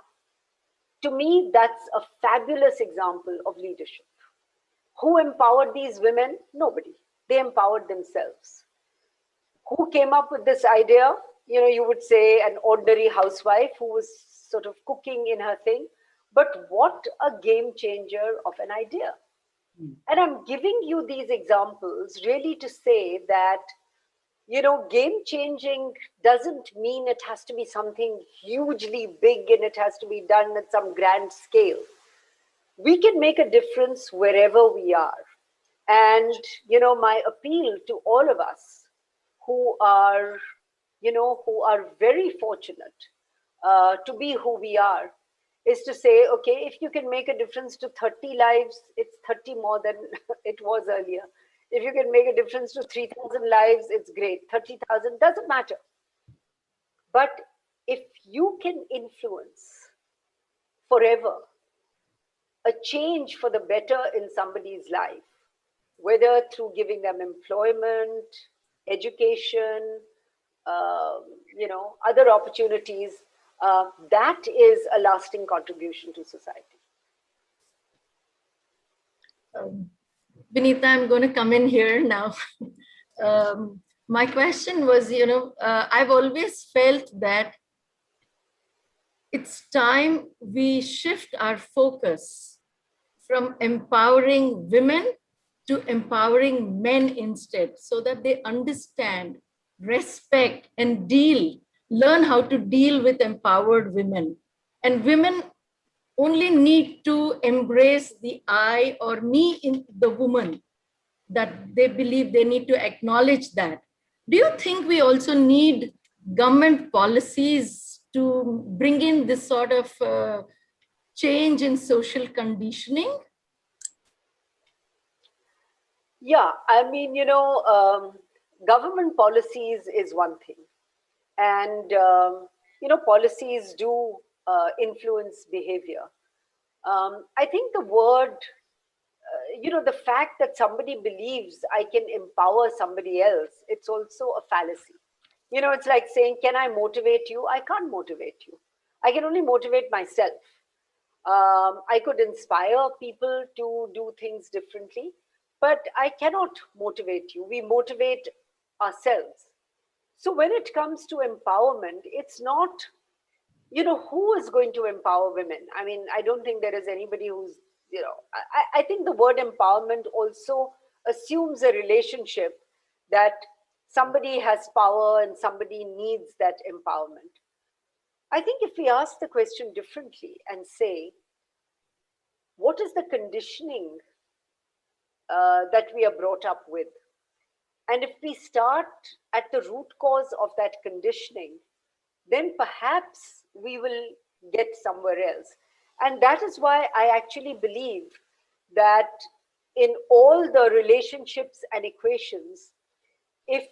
to me, that's a fabulous example of leadership. Who empowered these women? Nobody. They empowered themselves. Who came up with this idea? You would say an ordinary housewife who was sort of cooking in her thing. But what a game changer of an idea. And I'm giving you these examples really to say that, game changing doesn't mean it has to be something hugely big and it has to be done at some grand scale. We can make a difference wherever we are. And, my appeal to all of us who are very fortunate to be who we are, is to say, okay, if you can make a difference to 30 lives, it's 30 more than it was earlier. If you can make a difference to 3,000 lives, it's great. 30,000 doesn't matter. But if you can influence forever a change for the better in somebody's life, whether through giving them employment, education, other opportunities, that is a lasting contribution to society. Vinita, I'm going to come in here now. My question was, I've always felt that it's time we shift our focus from empowering women to empowering men instead, so that they understand, respect, and learn how to deal with empowered women. And women only need to embrace the I or me in the woman, that they believe they need to acknowledge that. Do you think we also need government policies to bring in this sort of change in social conditioning? Yeah, I mean, government policies is one thing. And, policies do influence behavior. I think the word, the fact that somebody believes I can empower somebody else, it's also a fallacy. It's like saying, can I motivate you? I can't motivate you. I can only motivate myself. I could inspire people to do things differently, but I cannot motivate you. We motivate ourselves. So when it comes to empowerment, it's not, who is going to empower women? I mean, I don't think there is anybody who's, I think the word empowerment also assumes a relationship that somebody has power and somebody needs that empowerment. I think if we ask the question differently and say, what is the conditioning that we are brought up with? And if we start at the root cause of that conditioning, then perhaps we will get somewhere else. And that is why I actually believe that in all the relationships and equations, if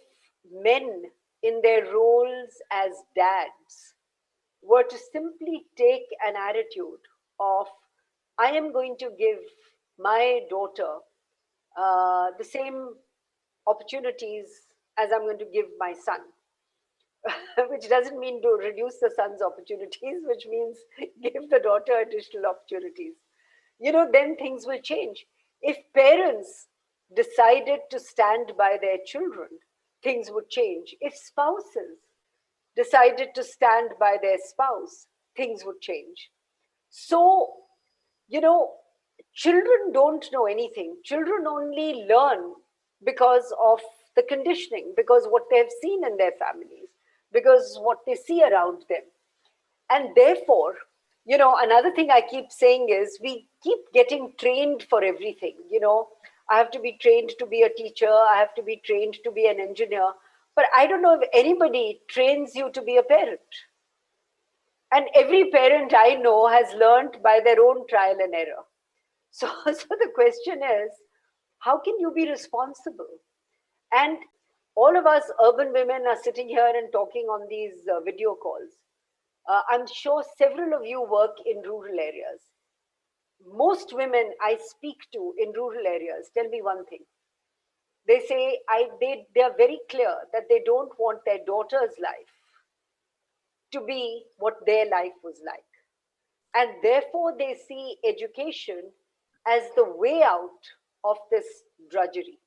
men in their roles as dads were to simply take an attitude of, I am going to give my daughter the same opportunities as I'm going to give my son, which doesn't mean to reduce the son's opportunities, which means give the daughter additional opportunities. Then things will change. If parents decided to stand by their children, things would change. If spouses decided to stand by their spouse, things would change. So, children don't know anything. Children only learn because of the conditioning, because what they've seen in their families, because what they see around them. And therefore, another thing I keep saying is we keep getting trained for everything. I have to be trained to be a teacher, I have to be trained to be an engineer, but I don't know if anybody trains you to be a parent. And every parent I know has learned by their own trial and error. So the question is, how can you be responsible? And all of us urban women are sitting here and talking on these video calls. I'm sure several of you work in rural areas. Most women I speak to in rural areas tell me one thing. They say they are very clear that they don't want their daughter's life to be what their life was like. And therefore they see education as the way out of this drudgery.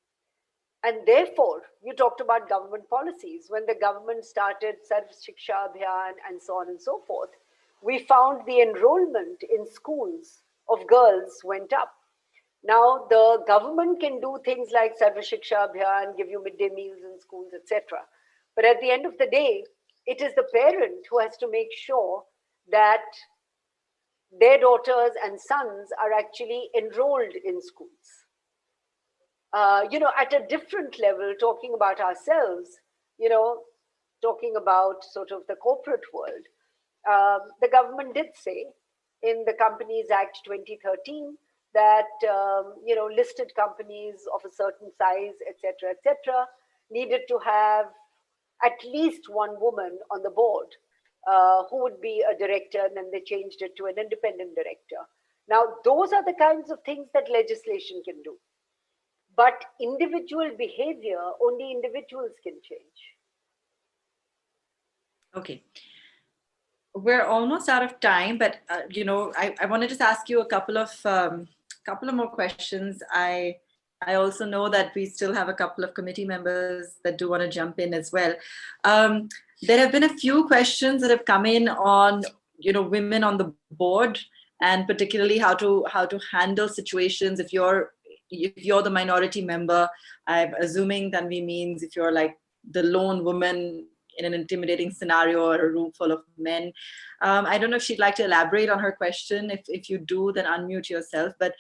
And therefore, you talked about government policies. When the government started Sarv Shiksha Abhiyan and so on and so forth, we found the enrollment in schools of girls went up. Now, the government can do things like Sarv Shiksha Abhiyan, give you midday meals in schools, etc. But at the end of the day, it is the parent who has to make sure that their daughters and sons are actually enrolled in schools. At a different level, talking about ourselves, talking about sort of the corporate world, the government did say in the Companies Act 2013 that, listed companies of a certain size, etc., needed to have at least one woman on the board who would be a director, and then they changed it to an independent director. Now, those are the kinds of things that legislation can do. But individual behavior, only individuals can change. Okay. We're almost out of time, but I want to just ask you a couple of more questions. I also know that we still have a couple of committee members that do want to jump in as well. There have been a few questions that have come in on women on the board, and particularly how to handle situations if you're the minority member. I'm assuming Tanvi means if you're like the lone woman in an intimidating scenario or a room full of men. I don't know if she'd like to elaborate on her question. If you do, then unmute yourself. But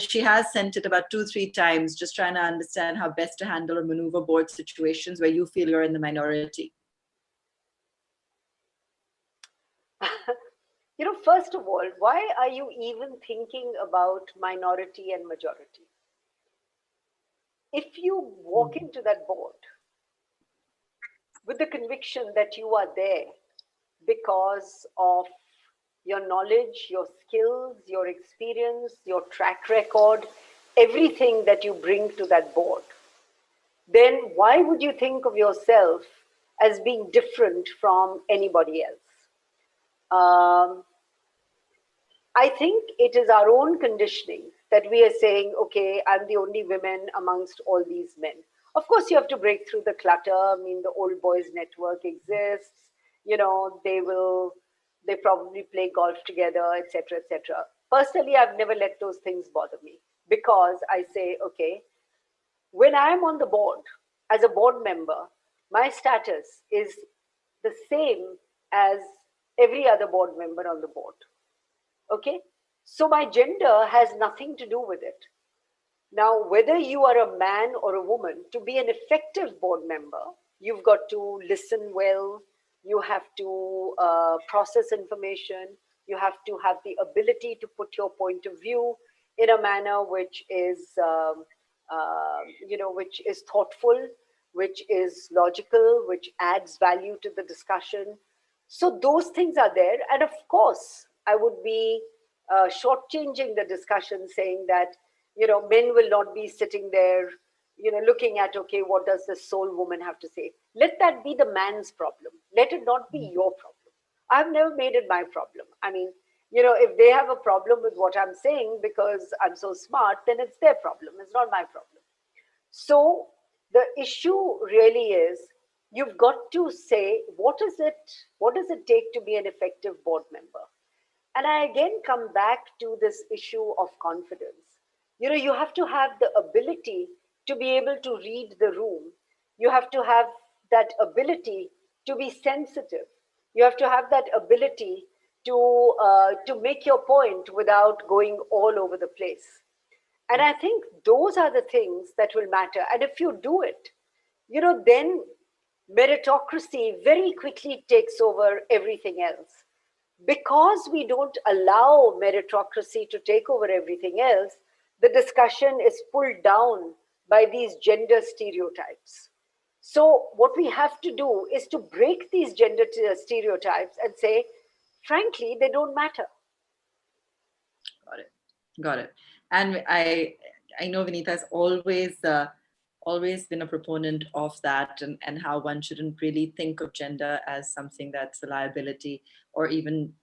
she has sent it about 2-3 times, just trying to understand how best to handle or maneuver board situations where you feel you're in the minority. First of all, why are you even thinking about minority and majority? If you walk into that board with the conviction that you are there because of your knowledge, your skills, your experience, your track record, everything that you bring to that board, then why would you think of yourself as being different from anybody else? I think it is our own conditioning that we are saying, okay, I'm the only woman amongst all these men. Of course, you have to break through the clutter. I mean, the old boys network exists. They probably play golf together, etc., etc. Personally, I've never let those things bother me because I say, okay, when I'm on the board as a board member, my status is the same as every other board member on the board. Okay, so my gender has nothing to do with it. Now, whether you are a man or a woman, to be an effective board member, you've got to listen well, you have to process information, you have to have the ability to put your point of view in a manner which is, which is thoughtful, which is logical, which adds value to the discussion. So those things are there. And of course, I would be shortchanging the discussion saying that, men will not be sitting there, looking at, okay, what does this soul woman have to say? Let that be the man's problem. Let it not be your problem. I've never made it my problem. I mean, if they have a problem with what I'm saying because I'm so smart, then it's their problem. It's not my problem. So the issue really is, you've got to say, what does it take to be an effective board member? And I again come back to this issue of confidence. You have to have the ability to be able to read the room. You have to have that ability to be sensitive. You have to have that ability to make your point without going all over the place. And I think those are the things that will matter. And if you do it, then meritocracy very quickly takes over everything else. Because we don't allow meritocracy to take over everything else, the discussion is pulled down by these gender stereotypes. So what we have to do is to break these gender stereotypes and say, frankly, they don't matter. Got it. And I know Vinita has always been a proponent of that, and how one shouldn't really think of gender as something that's a liability, or even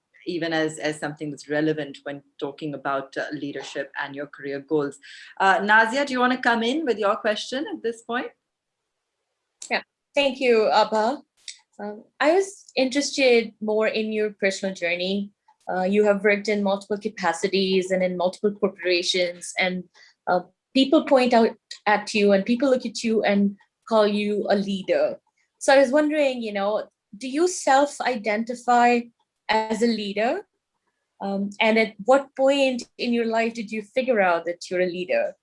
as something that's relevant when talking about leadership and your career goals. Nazia, do you want to come in with your question at this point? Yeah, thank you, Abha. I was interested more in your personal journey. You have worked in multiple capacities and in multiple corporations, and people point out at you and people look at you and call you a leader. So I was wondering, do you self-identify as a leader? And at what point in your life did you figure out that you're a leader?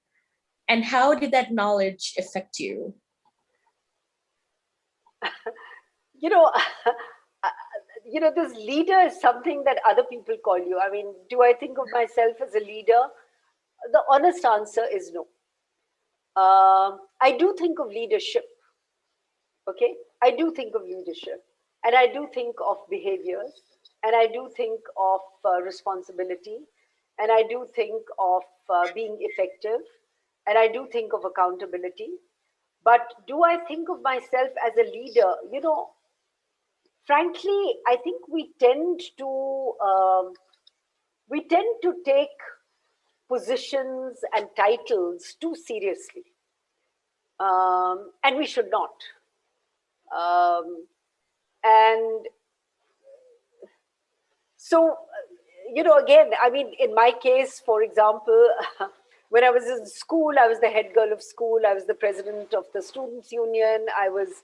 And how did that knowledge affect you? This leader is something that other people call you. I mean, do I think of myself as a leader? The honest answer is no. I do think of leadership. Okay, I do think of leadership, and I do think of behaviors, and I do think of responsibility, and I do think of being effective, and I do think of accountability. But do I think of myself as a leader? Frankly, I think we tend to take positions and titles too seriously, and we should not. And so, again, I mean, in my case, for example, when I was in school, I was the head girl of school. I was the president of the students' union. I was,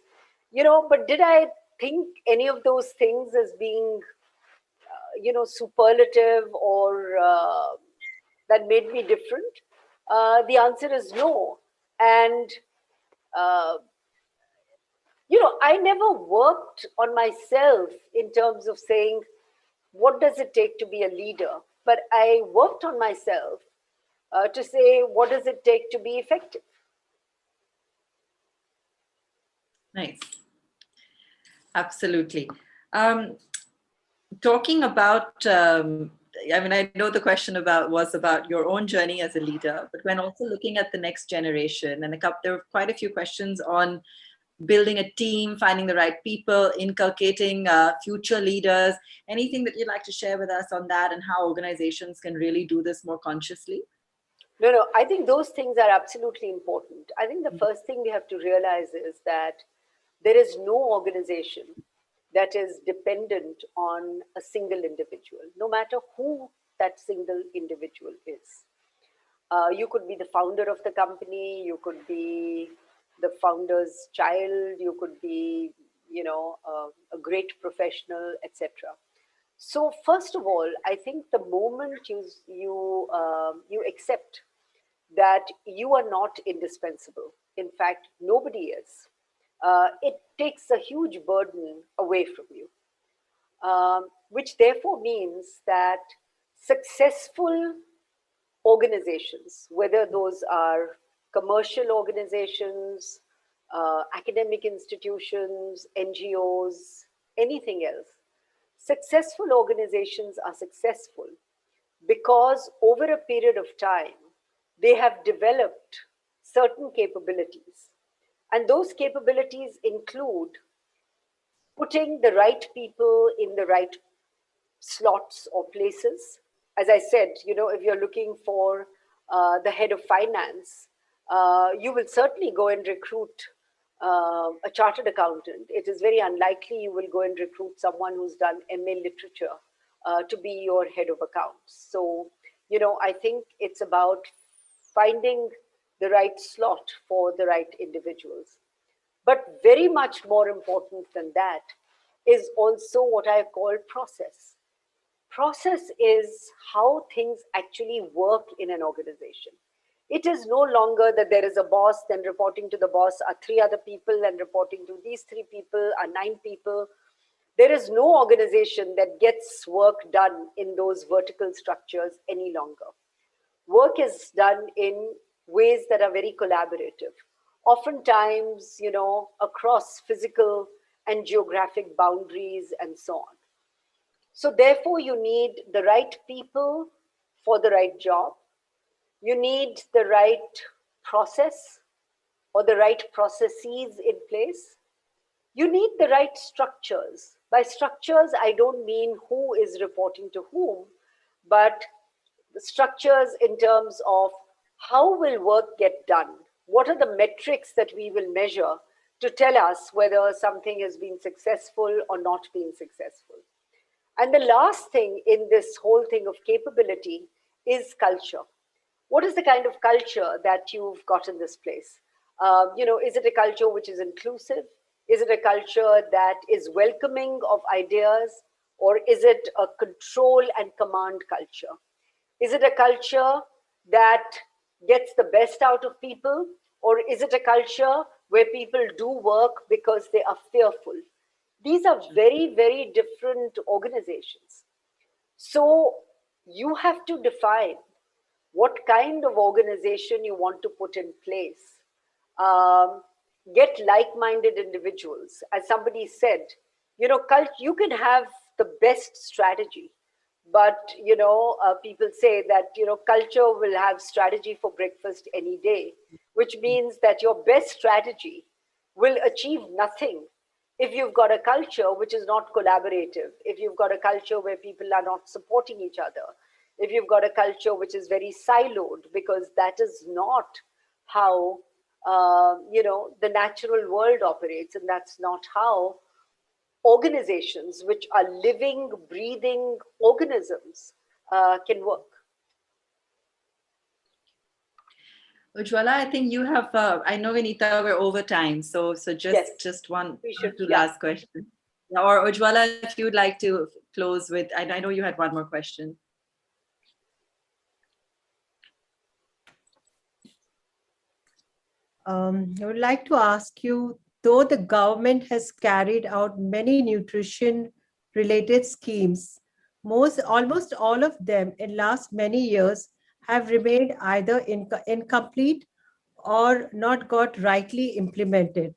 but did I think any of those things as being, superlative or that made me different? The answer is no. And, I never worked on myself in terms of saying, what does it take to be a leader? But I worked on myself to say, what does it take to be effective? Nice. Absolutely. Talking about, I mean, I know the question was about your own journey as a leader, but when also looking at the next generation, and there were quite a few questions on building a team, finding the right people, inculcating future leaders. Anything that you'd like to share with us on that and how organizations can really do this more consciously? No, I think those things are absolutely important. I think the first thing we have to realize is that there is no organization that is dependent on a single individual, no matter who that single individual is. You could be the founder of the company, you could be the founder's child, you could be, a great professional, etc. So first of all, I think the moment you accept that you are not indispensable, in fact, nobody is, it takes a huge burden away from you, which therefore means that successful organizations, whether those are commercial organizations, academic institutions, NGOs, anything else, successful organizations are successful because over a period of time, they have developed certain capabilities. And those capabilities include putting the right people in the right slots or places. As I said, if you're looking for the head of finance, you will certainly go and recruit a chartered accountant. It is very unlikely you will go and recruit someone who's done MA literature to be your head of accounts. So, I think it's about finding the right slot for the right individuals. But very much more important than that is also what I call process. Process is how things actually work in an organization. It is no longer that there is a boss, then reporting to the boss are 3 other people, and reporting to these 3 people are 9 people. There is no organization that gets work done in those vertical structures any longer. Work is done in ways that are very collaborative, oftentimes, across physical and geographic boundaries and so on. So therefore, you need the right people for the right job. You need the right process or the right processes in place. You need the right structures. By structures, I don't mean who is reporting to whom, but the structures in terms of how will work get done? What are the metrics that we will measure to tell us whether something has been successful or not been successful? And the last thing in this whole thing of capability is culture. What is the kind of culture that you've got in this place? Is it a culture which is inclusive? Is it a culture that is welcoming of ideas? Or is it a control and command culture? Is it a culture that gets the best out of people? Or is it a culture where people do work because they are fearful? These are very, very different organizations. So you have to define what kind of organization you want to put in place. Get like-minded individuals. As somebody said, you can have the best strategy, but people say that culture will have strategy for breakfast any day, which means that your best strategy will achieve nothing if you've got a culture which is not collaborative, if you've got a culture where people are not supporting each other, if you've got a culture which is very siloed, because that is not how the natural world operates, and that's not how organizations which are living, breathing organisms can work. Ujwala, I think you have, I know, Vinita, we're over time. So just one last question. Or Ujwala, if you'd like to close with, I know you had one more question. I would like to ask you, though the government has carried out many nutrition-related schemes, Almost all of them in last many years have remained either incomplete or not got rightly implemented.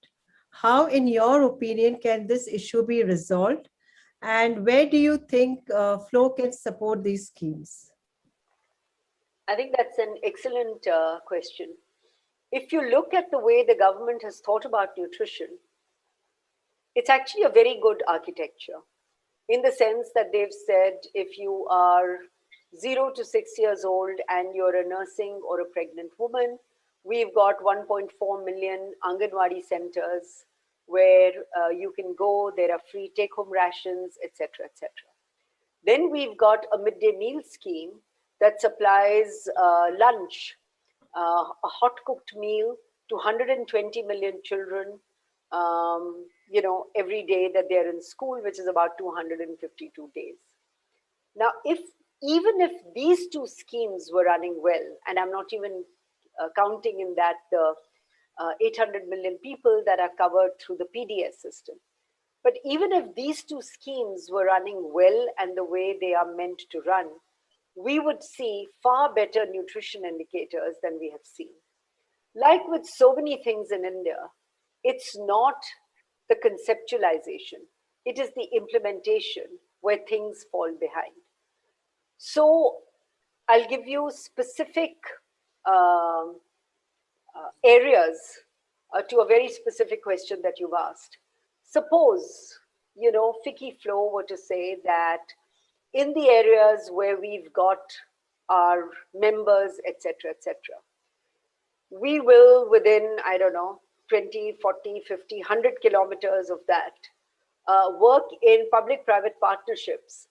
How, in your opinion, can this issue be resolved? And where do you think Flow can support these schemes? I think that's an excellent question. If you look at the way the government has thought about nutrition, it's actually a very good architecture, in the sense that they've said if you are 0 to 6 years old and you're a nursing or a pregnant woman, we've got 1.4 million Anganwadi centers where you can go, there are free take-home rations, etc., etc. Then we've got a midday meal scheme that supplies lunch, a hot cooked meal to 120 million children, every day that they're in school, which is about 252 days. Now, even if these two schemes were running well, and I'm not even counting in that the 800 million people that are covered through the PDS system, but even if these two schemes were running well and the way they are meant to run, we would see far better nutrition indicators than we have seen. Like with so many things in India, it's not the conceptualization, it is the implementation where things fall behind. So I'll give you specific areas to a very specific question that you've asked. Suppose, Ficky Flo were to say that in the areas where we've got our members, etc., etc., we will, within, 20, 40, 50, 100 kilometers of that, work in public-private partnerships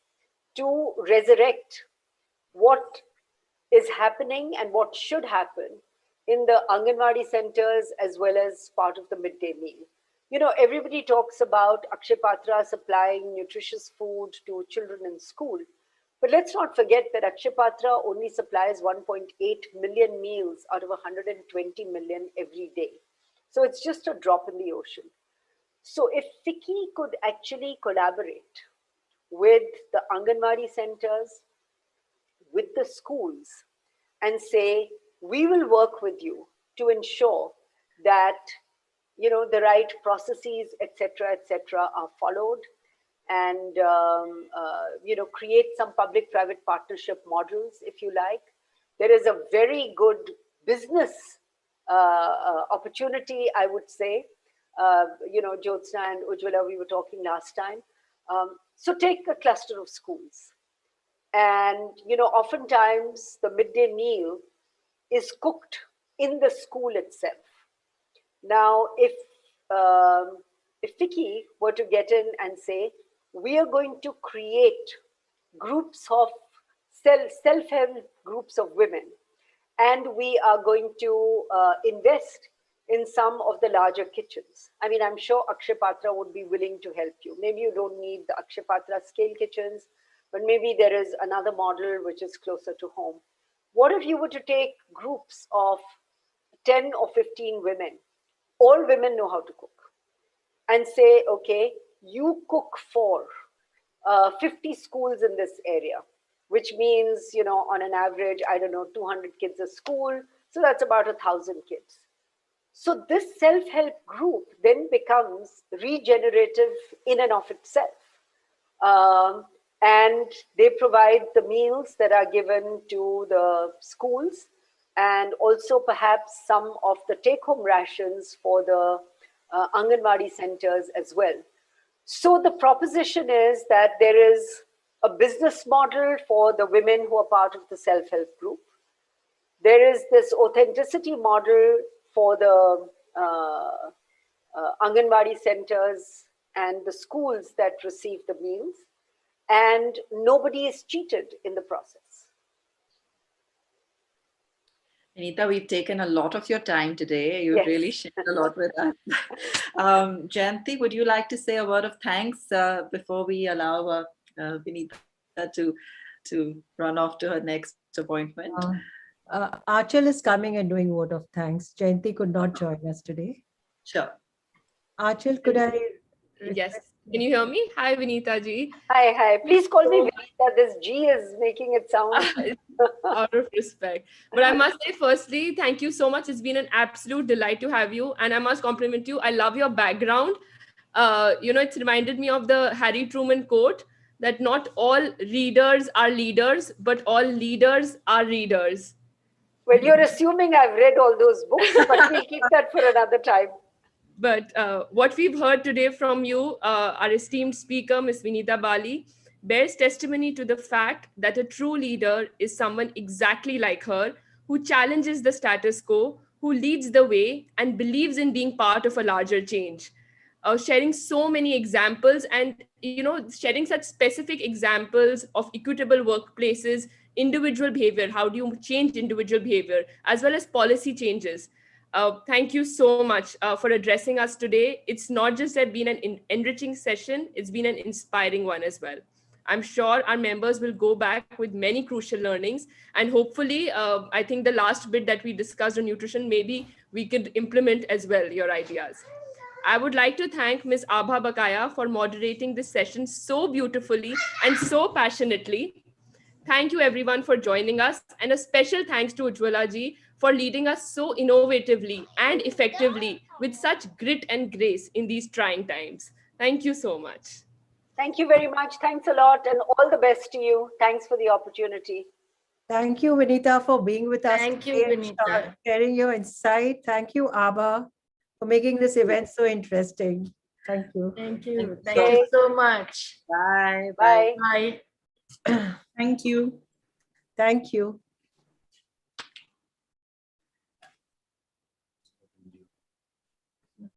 to resurrect what is happening and what should happen in the Anganwadi centers as well as part of the midday meal. Everybody talks about Akshay Patra supplying nutritious food to children in school. But let's not forget that Akshay Patra only supplies 1.8 million meals out of 120 million every day. So it's just a drop in the ocean. So if Ficky could actually collaborate with the Anganwadi centers, with the schools, and say, we will work with you to ensure that the right processes, etc., are followed, and create some public-private partnership models, if you like. There is a very good business opportunity, I would say. Jyotsna and Ujjwala, we were talking last time. So take a cluster of schools. And, oftentimes the midday meal is cooked in the school itself. Now, if Ficky were to get in and say, we are going to create groups of self-help groups of women, and we are going to invest in some of the larger kitchens. I mean, I'm sure Akshay Patra would be willing to help you. Maybe you don't need the Akshay Patra scale kitchens, but maybe there is another model which is closer to home. What if you were to take groups of 10 or 15 women, all women know how to cook, and say, okay, you cook for 50 schools in this area, which means, on an average, 200 kids a school. So that's about 1,000 kids. So this self-help group then becomes regenerative in and of itself. And they provide the meals that are given to the schools, and also perhaps some of the take-home rations for the Anganwadi centers as well. So the proposition is that there is a business model for the women who are part of the self-help group. There is this authenticity model for the Anganwadi centers and the schools that receive the meals, and nobody is cheated in the process. Vinita, we've taken a lot of your time today. You've Yes. really shared a lot with us. Jayanti, would you like to say a word of thanks before we allow Vinita to run off to her next appointment? Achal is coming and doing word of thanks. Jayanti could not join us today. Sure. Achal, could I Yes. Can you hear me? Hi, Vinita ji. Hi, hi. Please call me Vinita. This G is making it sound. Out of respect. But I must say, firstly, thank you so much. It's been an absolute delight to have you. And I must compliment you. I love your background. It's reminded me of the Harry Truman quote that not all readers are leaders, but all leaders are readers. Well, you're assuming I've read all those books, but we'll keep that for another time. But what we've heard today from you, our esteemed speaker, Ms. Vinita Bali, bears testimony to the fact that a true leader is someone exactly like her, who challenges the status quo, who leads the way, and believes in being part of a larger change. Sharing so many examples and sharing such specific examples of equitable workplaces, individual behavior, how do you change individual behavior, as well as policy changes. Thank you so much for addressing us today. It's not just been an enriching session, it's been an inspiring one as well. I'm sure our members will go back with many crucial learnings. And hopefully, I think the last bit that we discussed on nutrition, maybe we could implement as well your ideas. I would like to thank Ms. Abha Bakaya for moderating this session so beautifully and so passionately. Thank you everyone for joining us, and a special thanks to Ujjwala ji for leading us so innovatively and effectively with such grit and grace in these trying times. Thank you so much. Thank you very much. Thanks a lot, and all the best to you. Thanks for the opportunity. Thank you, Vinita, for being with us. Thank you, today and Vinita. sharing your insight. Thank you, Abha, for making this event so interesting. Thank you. Thank you. Thank you so much. Bye. Bye. Bye. Thank you. Thank you.